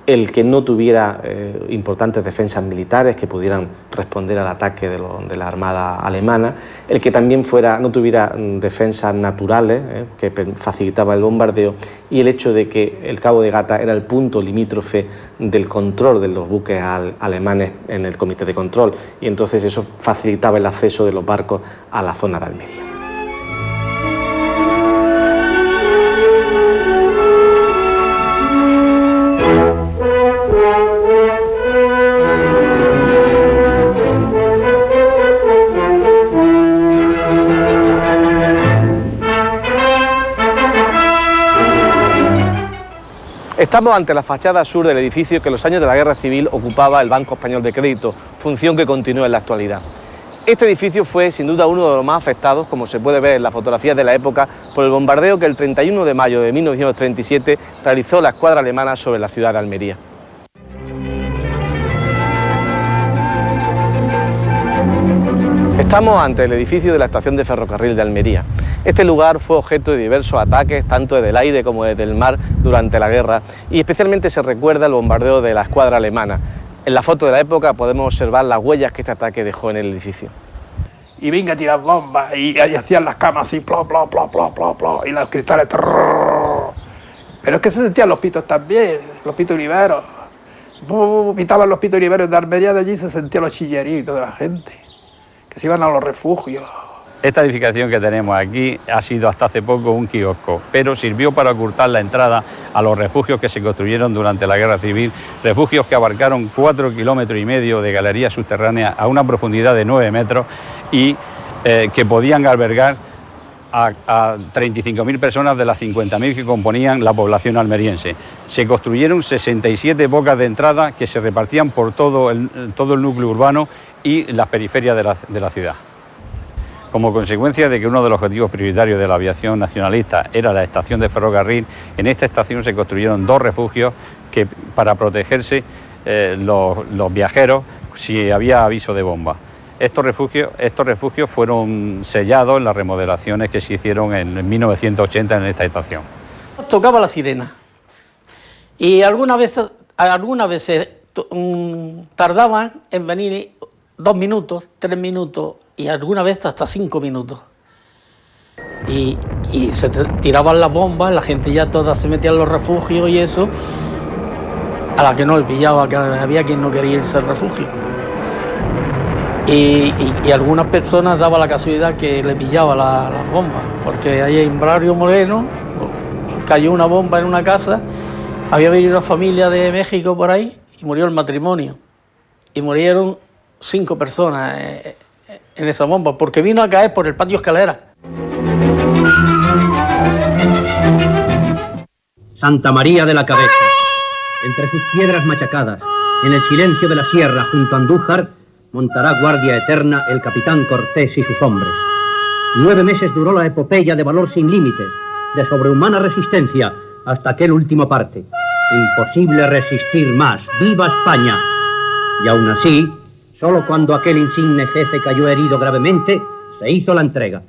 el que no tuviera importantes defensas militares que pudieran responder al ataque de la Armada alemana, el que también no tuviera defensas naturales que facilitaba el bombardeo, y el hecho de que el Cabo de Gata era el punto limítrofe del control de los buques alemanes en el comité de control, y entonces eso facilitaba el acceso de los barcos a la zona de Almería. Estamos ante la fachada sur del edificio que en los años de la Guerra Civil ocupaba el Banco Español de Crédito, función que continúa en la actualidad. Este edificio fue sin duda uno de los más afectados, como se puede ver en las fotografías de la época, por el bombardeo que el 31 de mayo de 1937 realizó la escuadra alemana sobre la ciudad de Almería. Estamos ante el edificio de la estación de ferrocarril de Almería. Este lugar fue objeto de diversos ataques, tanto desde el aire como desde el mar, durante la guerra, y especialmente se recuerda el bombardeo de la escuadra alemana. En la foto de la época podemos observar las huellas que este ataque dejó en el edificio. Y venga a tirar bombas, y ahí hacían las camas así, plop, plop, plop, plop, plop, plop, y los cristales... Trrr. Pero es que se sentían los pitos también, los pitos oliveros. Pitaban los pitos oliveros de Almería, de allí se sentían los chilleritos de la gente, que se iban a los refugios. Esta edificación que tenemos aquí ha sido hasta hace poco un kiosco, pero sirvió para ocultar la entrada a los refugios que se construyeron durante la Guerra Civil, refugios que abarcaron 4,5 kilómetros de galería subterránea a una profundidad de 9 metros y que podían albergar a 35.000 personas de las 50.000 que componían la población almeriense. Se construyeron 67 bocas de entrada que se repartían por todo el núcleo urbano y las periferias de la ciudad. Como consecuencia de que uno de los objetivos prioritarios de la aviación nacionalista era la estación de ferrocarril, en esta estación se construyeron 2 refugios que, para protegerse los viajeros si había aviso de bomba. Estos refugios fueron sellados en las remodelaciones que se hicieron en 1980 en esta estación. Tocaba la sirena y algunas veces tardaban en venir 2 minutos, 3 minutos y alguna vez hasta 5 minutos. Y se tiraban las bombas, la gente ya toda se metía en los refugios y eso, a la que no le pillaba, que había quien no quería irse al refugio. Y algunas personas daba la casualidad que le pillaba las bombas, porque ahí en Barrio Moreno cayó una bomba en una casa, había venido una familia de México por ahí y murió el matrimonio. Y murieron 5 personas en esa bomba, porque vino a caer por el patio escalera. Santa María de la Cabeza. Entre sus piedras machacadas, en el silencio de la sierra junto a Andújar, montará guardia eterna el capitán Cortés y sus hombres. 9 meses duró la epopeya de valor sin límites, de sobrehumana resistencia, hasta aquel último parte. Imposible resistir más. ¡Viva España! Y aún así, solo cuando aquel insigne jefe cayó herido gravemente, se hizo la entrega.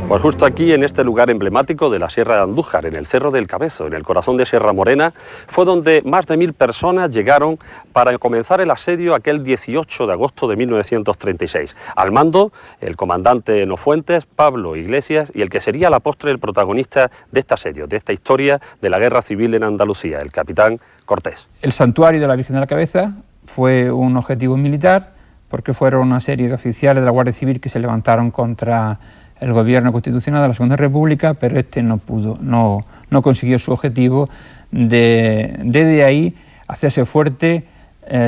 Pues justo aquí, en este lugar emblemático de la Sierra de Andújar, en el Cerro del Cabezo, en el corazón de Sierra Morena, fue donde más de 1000 personas llegaron para comenzar el asedio aquel 18 de agosto de 1936. Al mando, el comandante Nofuentes, Pablo Iglesias, y el que sería a la postre el protagonista de este asedio, de esta historia de la guerra civil en Andalucía, el capitán Cortés. El santuario de la Virgen de la Cabeza fue un objetivo militar porque fueron una serie de oficiales de la Guardia Civil que se levantaron contra el gobierno constitucional de la Segunda República, pero este no consiguió su objetivo de, desde ahí, hacerse fuerte,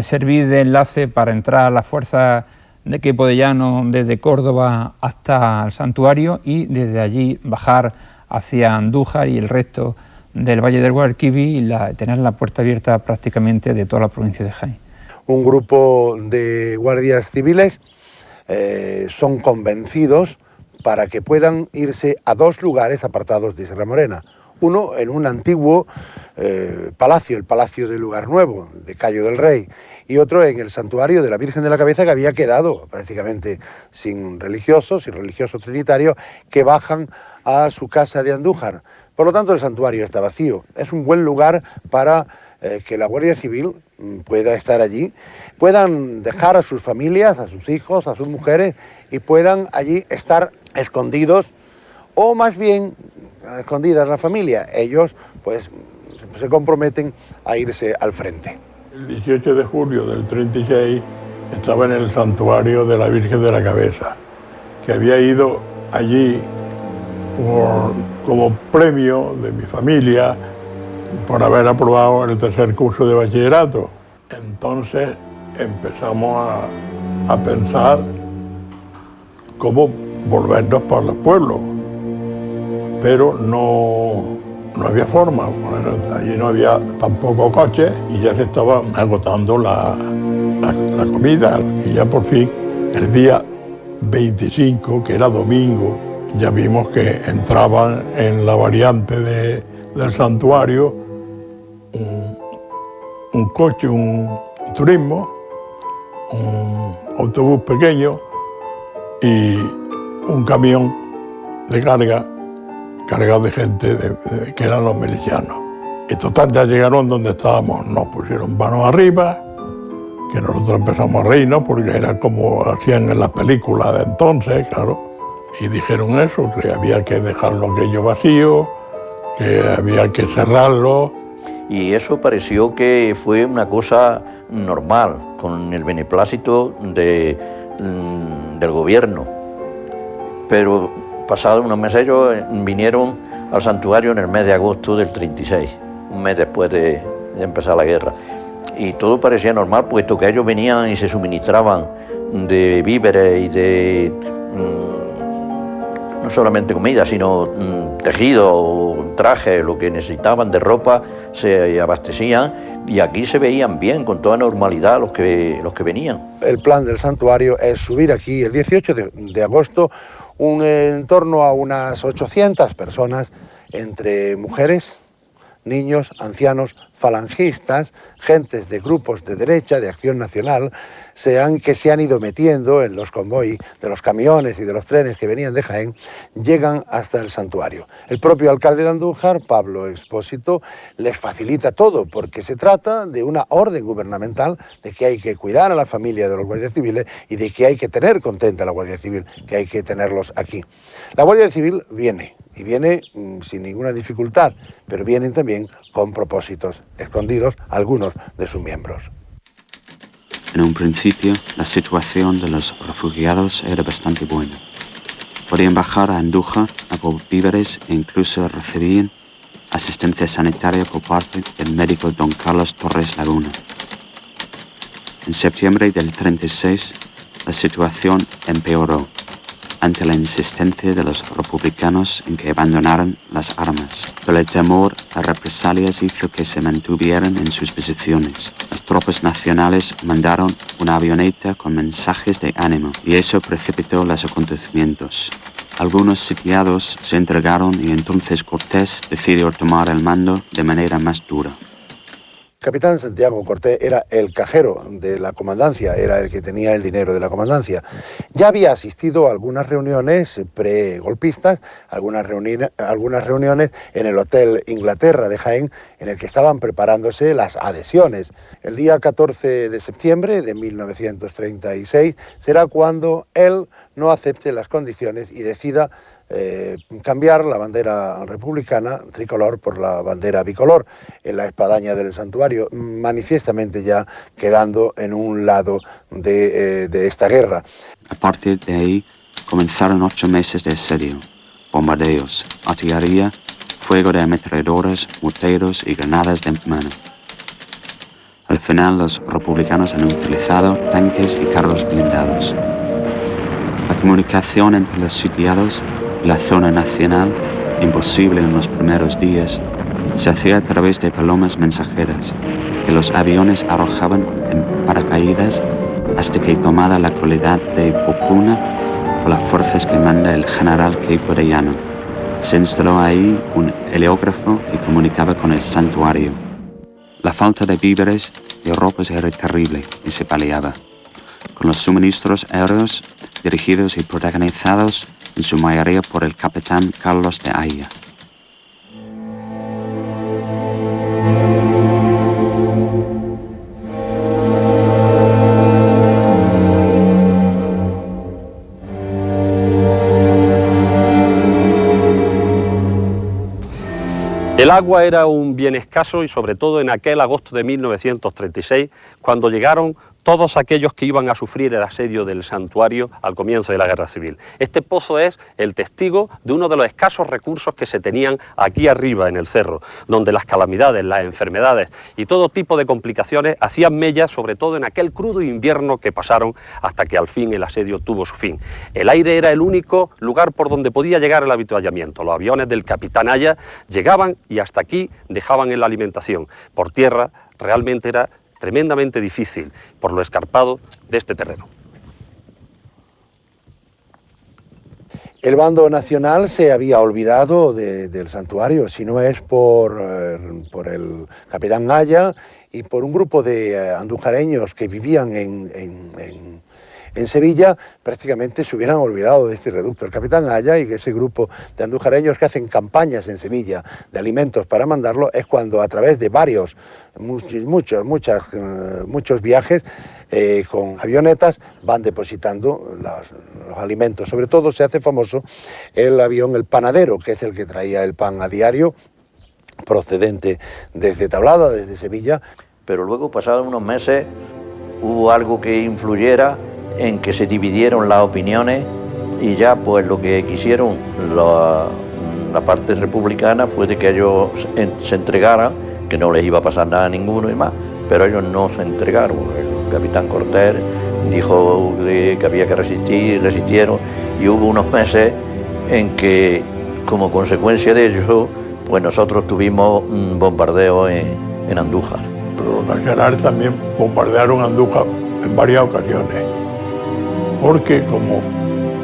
servir de enlace para entrar a las fuerzas de Queipo de Llano desde Córdoba hasta el santuario y desde allí bajar hacia Andújar y el resto del Valle del Guadalquivir y tener la puerta abierta prácticamente de toda la provincia de Jaén. Un grupo de guardias civiles son convencidos para que puedan irse a 2 lugares apartados de Sierra Morena. Uno en un antiguo palacio, el Palacio del Lugar Nuevo, de Cayo del Rey, y otro en el santuario de la Virgen de la Cabeza, que había quedado prácticamente sin religiosos trinitarios, que bajan a su casa de Andújar. Por lo tanto, el santuario está vacío. Es un buen lugar para que la Guardia Civil pueda estar allí, puedan dejar a sus familias, a sus hijos, a sus mujeres, y puedan allí estar escondidos, o más bien escondidas la familia. Ellos pues se comprometen a irse al frente. El 18 de julio del 36 estaba en el santuario de la Virgen de la Cabeza, que había ido allí como premio de mi familia por haber aprobado el 3er curso de bachillerato. Entonces empezamos a pensar cómo volvernos para los pueblos, pero no había forma. Allí no había tampoco coches y ya se estaba agotando la comida. Y ya por fin, el día 25, que era domingo, ya vimos que entraban en la variante del santuario un coche, un turismo, un autobús pequeño y un camión de carga cargado de gente que eran los milicianos. Y total, ya llegaron donde estábamos, nos pusieron manos arriba, que nosotros empezamos a reírnos porque era como hacían en las películas de entonces, claro, y dijeron eso, que había que dejarlo aquello vacío, que había que cerrarlo. Y eso pareció que fue una cosa normal, con el beneplácito del gobierno. Pero pasados unos meses ellos vinieron al santuario en el mes de agosto del 36, un mes después de empezar la guerra. Y todo parecía normal, puesto que ellos venían y se suministraban de víveres y de no solamente comida, sino tejido, traje, lo que necesitaban de ropa, se abastecían y aquí se veían bien, con toda normalidad los que venían. El plan del santuario es subir aquí el 18 de agosto en torno a unas 800 personas, entre mujeres, niños, ancianos, falangistas, gentes de grupos de derecha, de Acción Nacional, que se han ido metiendo en los convoys de los camiones y de los trenes que venían de Jaén, llegan hasta el santuario. El propio alcalde de Andújar, Pablo Expósito, les facilita todo, porque se trata de una orden gubernamental de que hay que cuidar a la familia de los guardias civiles y de que hay que tener contenta a la Guardia Civil, que hay que tenerlos aquí. La Guardia Civil viene, y viene sin ninguna dificultad, pero vienen también con propósitos escondidos algunos de sus miembros. En un principio, la situación de los refugiados era bastante buena. Podían bajar a Andújar a por víveres e incluso recibían asistencia sanitaria por parte del médico don Carlos Torres Laguna. En septiembre del 36, la situación empeoró ante la insistencia de los republicanos en que abandonaran las armas. Pero el temor a represalias hizo que se mantuvieran en sus posiciones. Las tropas nacionales mandaron una avioneta con mensajes de ánimo y eso precipitó los acontecimientos. Algunos sitiados se entregaron y entonces Cortés decidió tomar el mando de manera más dura. Capitán Santiago Cortés era el cajero de la comandancia, era el que tenía el dinero de la comandancia. Ya había asistido a algunas reuniones pre-golpistas, algunas reuniones en el Hotel Inglaterra de Jaén, en el que estaban preparándose las adhesiones. El día 14 de septiembre de 1936 será cuando él no acepte las condiciones y decida cambiar la bandera republicana tricolor por la bandera bicolor en la espadaña del santuario, manifiestamente ya quedando en un lado de esta guerra. A partir de ahí comenzaron 8 meses de asedio, bombardeos, artillería, fuego de ametralladoras, morteros y granadas de mano. Al final los republicanos han utilizado tanques y carros blindados. La comunicación entre los sitiados y la zona nacional, imposible en los primeros días, se hacía a través de palomas mensajeras que los aviones arrojaban en paracaídas hasta que, tomada la localidad de Pocuna por las fuerzas que manda el general Queipo de Llano, se instaló ahí un heliógrafo que comunicaba con el santuario. La falta de víveres y ropas era terrible y se paliaba, con los suministros aéreos dirigidos y protagonizados en su mayoría por el capitán Carlos de Aya. El agua era un bien escaso y sobre todo en aquel agosto de 1936, cuando llegaron todos aquellos que iban a sufrir el asedio del santuario al comienzo de la Guerra Civil. Este pozo es el testigo de uno de los escasos recursos que se tenían aquí arriba en el cerro, donde las calamidades, las enfermedades y todo tipo de complicaciones hacían mella, sobre todo en aquel crudo invierno que pasaron hasta que al fin el asedio tuvo su fin. El aire era el único lugar por donde podía llegar el avituallamiento. Los aviones del capitán Aya llegaban y hasta aquí dejaban en la alimentación. Por tierra realmente era tremendamente difícil por lo escarpado de este terreno. El bando nacional se había olvidado del santuario, si no es por el capitán Aya y por un grupo de andujareños que vivían en Sevilla, prácticamente se hubieran olvidado de este reducto. El capitán Aya y ese grupo de andujareños que hacen campañas en Sevilla de alimentos para mandarlo, es cuando a través de muchos viajes con avionetas van depositando los alimentos. Sobre todo se hace famoso el avión El Panadero, que es el que traía el pan a diario procedente desde Tablada, desde Sevilla. Pero luego, pasados unos meses, hubo algo que influyera en que se dividieron las opiniones y ya pues lo que quisieron la parte republicana fue de que ellos se entregaran, que no les iba a pasar nada a ninguno y más, pero ellos no se entregaron. El capitán Cortés dijo que había que resistir, resistieron, y hubo unos meses en que, como consecuencia de ello, pues nosotros tuvimos un bombardeo en Andújar. Los nacionales también bombardearon Andújar en varias ocasiones, porque como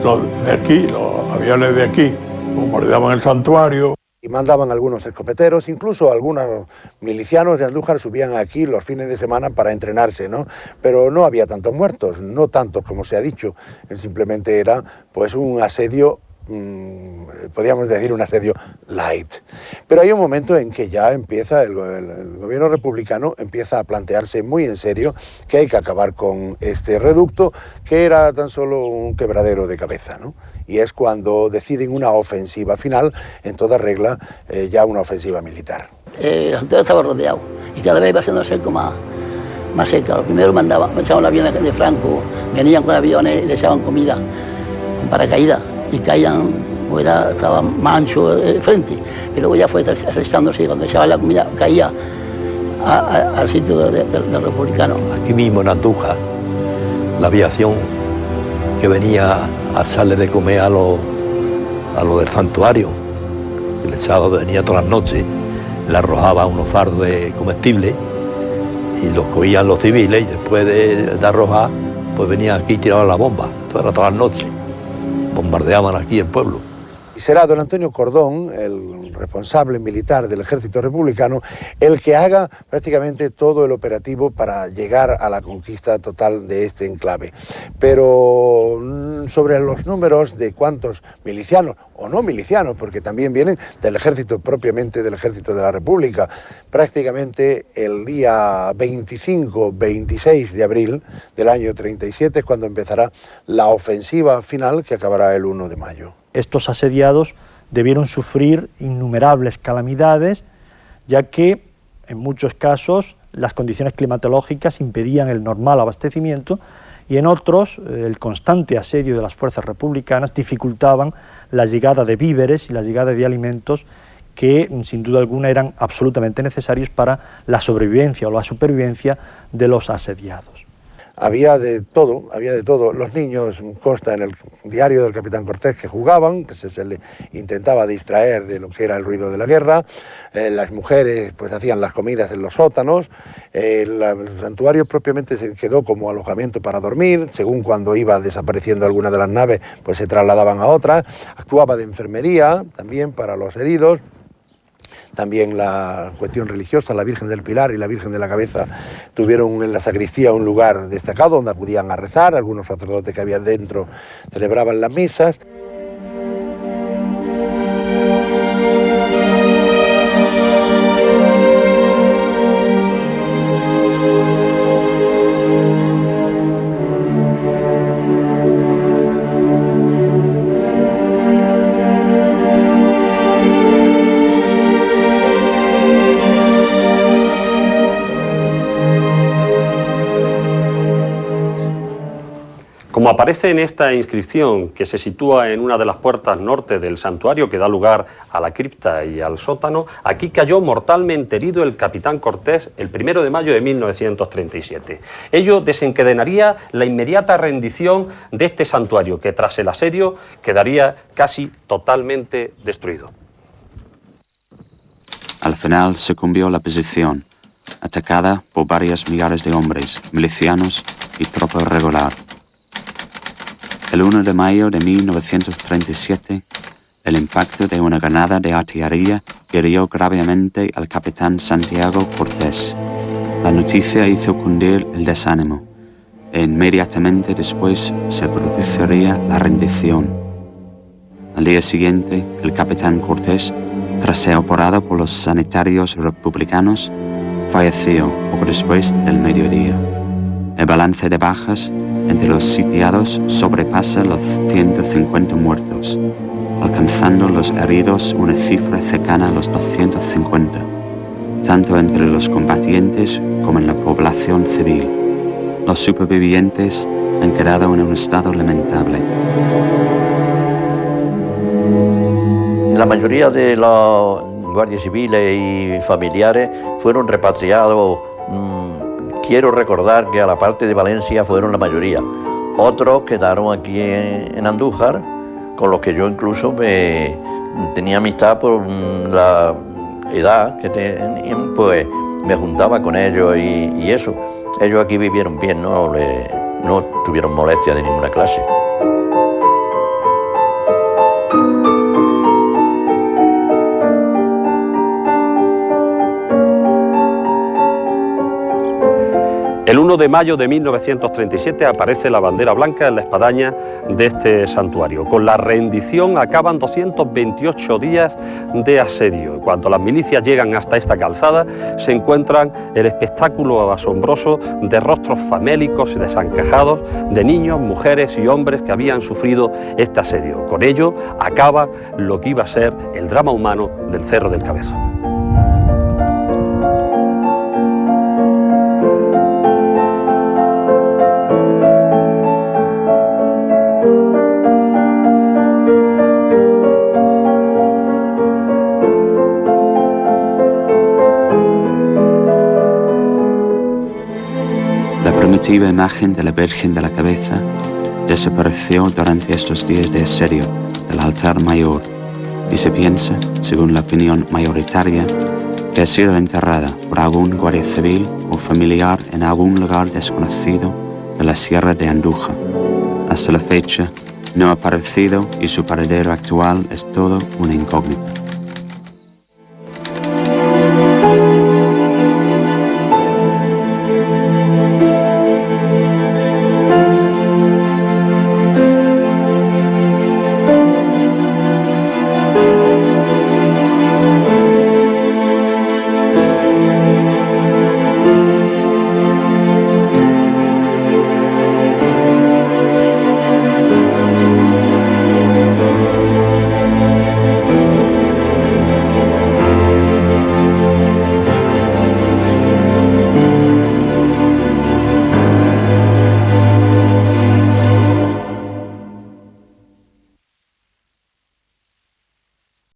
los de aquí, los aviones de aquí, bombardeaban el santuario. Y mandaban algunos escopeteros, incluso algunos milicianos de Andújar subían aquí los fines de semana para entrenarse, ¿no? Pero no había tantos muertos, no tantos como se ha dicho, simplemente era pues un asedio, podríamos decir un asedio light. Pero hay un momento en que ya empieza el gobierno republicano empieza a plantearse muy en serio que hay que acabar con este reducto, que era tan solo un quebradero de cabeza, ¿no? Y es cuando deciden una ofensiva final, en toda regla, ya una ofensiva militar. El santuario estaba rodeado y cada vez iba siendo cerco más cerca. Lo primero echaban los aviones de Franco, venían con aviones y le echaban comida con paracaídas y caían, estaba más ancho el frente, y luego ya fue restándose y cuando echaban la comida caía al sitio del republicano. Aquí mismo en Andújar, la aviación que venía a echarle de comer a los del santuario, el sábado venía todas las noches, le arrojaba unos fardos de comestibles y los cogían los civiles y después de arrojar, pues venían aquí y tiraban la bomba. Esto era todas las noches, bombardeaban aquí el pueblo. Y será don Antonio Cordón, el responsable militar del ejército republicano, el que haga prácticamente todo el operativo para llegar a la conquista total de este enclave. Pero sobre los números de cuántos milicianos, o no milicianos, porque también vienen del ejército, propiamente del ejército de la República, prácticamente el día 25-26 de abril del año 37 es cuando empezará la ofensiva final que acabará el 1 de mayo. Estos asediados debieron sufrir innumerables calamidades, ya que en muchos casos las condiciones climatológicas impedían el normal abastecimiento y en otros el constante asedio de las fuerzas republicanas dificultaban la llegada de víveres y la llegada de alimentos que sin duda alguna eran absolutamente necesarios para la sobrevivencia o la supervivencia de los asediados. Había de todo. Los niños, consta en el diario del capitán Cortés, que jugaban, que se les intentaba distraer de lo que era el ruido de la guerra. Las mujeres pues hacían las comidas en los sótanos. El santuario propiamente se quedó como alojamiento para dormir. Según cuando iba desapareciendo alguna de las naves, pues se trasladaban a otras. Actuaba de enfermería también para los heridos. También la cuestión religiosa, la Virgen del Pilar y la Virgen de la Cabeza tuvieron en la sacristía un lugar destacado donde acudían a rezar, algunos sacerdotes que había dentro celebraban las misas. Como aparece en esta inscripción, que se sitúa en una de las puertas norte del santuario, que da lugar a la cripta y al sótano, aquí cayó mortalmente herido el capitán Cortés el 1 de mayo de 1937. Ello desencadenaría la inmediata rendición de este santuario, que tras el asedio quedaría casi totalmente destruido. Al final sucumbió la posición, atacada por varios millares de hombres, milicianos y tropa regular. El 1 de mayo de 1937, el impacto de una granada de artillería hirió gravemente al capitán Santiago Cortés. La noticia hizo cundir el desánimo e inmediatamente después se produciría la rendición. Al día siguiente, el capitán Cortés, tras ser operado por los sanitarios republicanos, falleció poco después del mediodía. El balance de bajas entre los sitiados sobrepasa los 150 muertos, alcanzando los heridos una cifra cercana a los 250, tanto entre los combatientes como en la población civil. Los supervivientes han quedado en un estado lamentable. La mayoría de los guardias civiles y familiares fueron repatriados quiero recordar que a la parte de Valencia fueron la mayoría. Otros quedaron aquí en Andújar, con los que yo incluso tenía amistad por la edad que tenían, pues me juntaba con ellos y eso. Ellos aquí vivieron bien, no tuvieron molestia de ninguna clase. El 1 de mayo de 1937 aparece la bandera blanca en la espadaña de este santuario. Con la rendición acaban 228 días de asedio. Cuando las milicias llegan hasta esta calzada, se encuentran el espectáculo asombroso de rostros famélicos y desencajados de niños, mujeres y hombres que habían sufrido este asedio. Con ello acaba lo que iba a ser el drama humano del Cerro del Cabezo. La primitiva imagen de la Virgen de la Cabeza desapareció durante estos días de asedio del altar mayor y se piensa, según la opinión mayoritaria, que ha sido enterrada por algún guardia civil o familiar en algún lugar desconocido de la Sierra de Andújar. Hasta la fecha no ha aparecido y su paradero actual es todo una incógnita.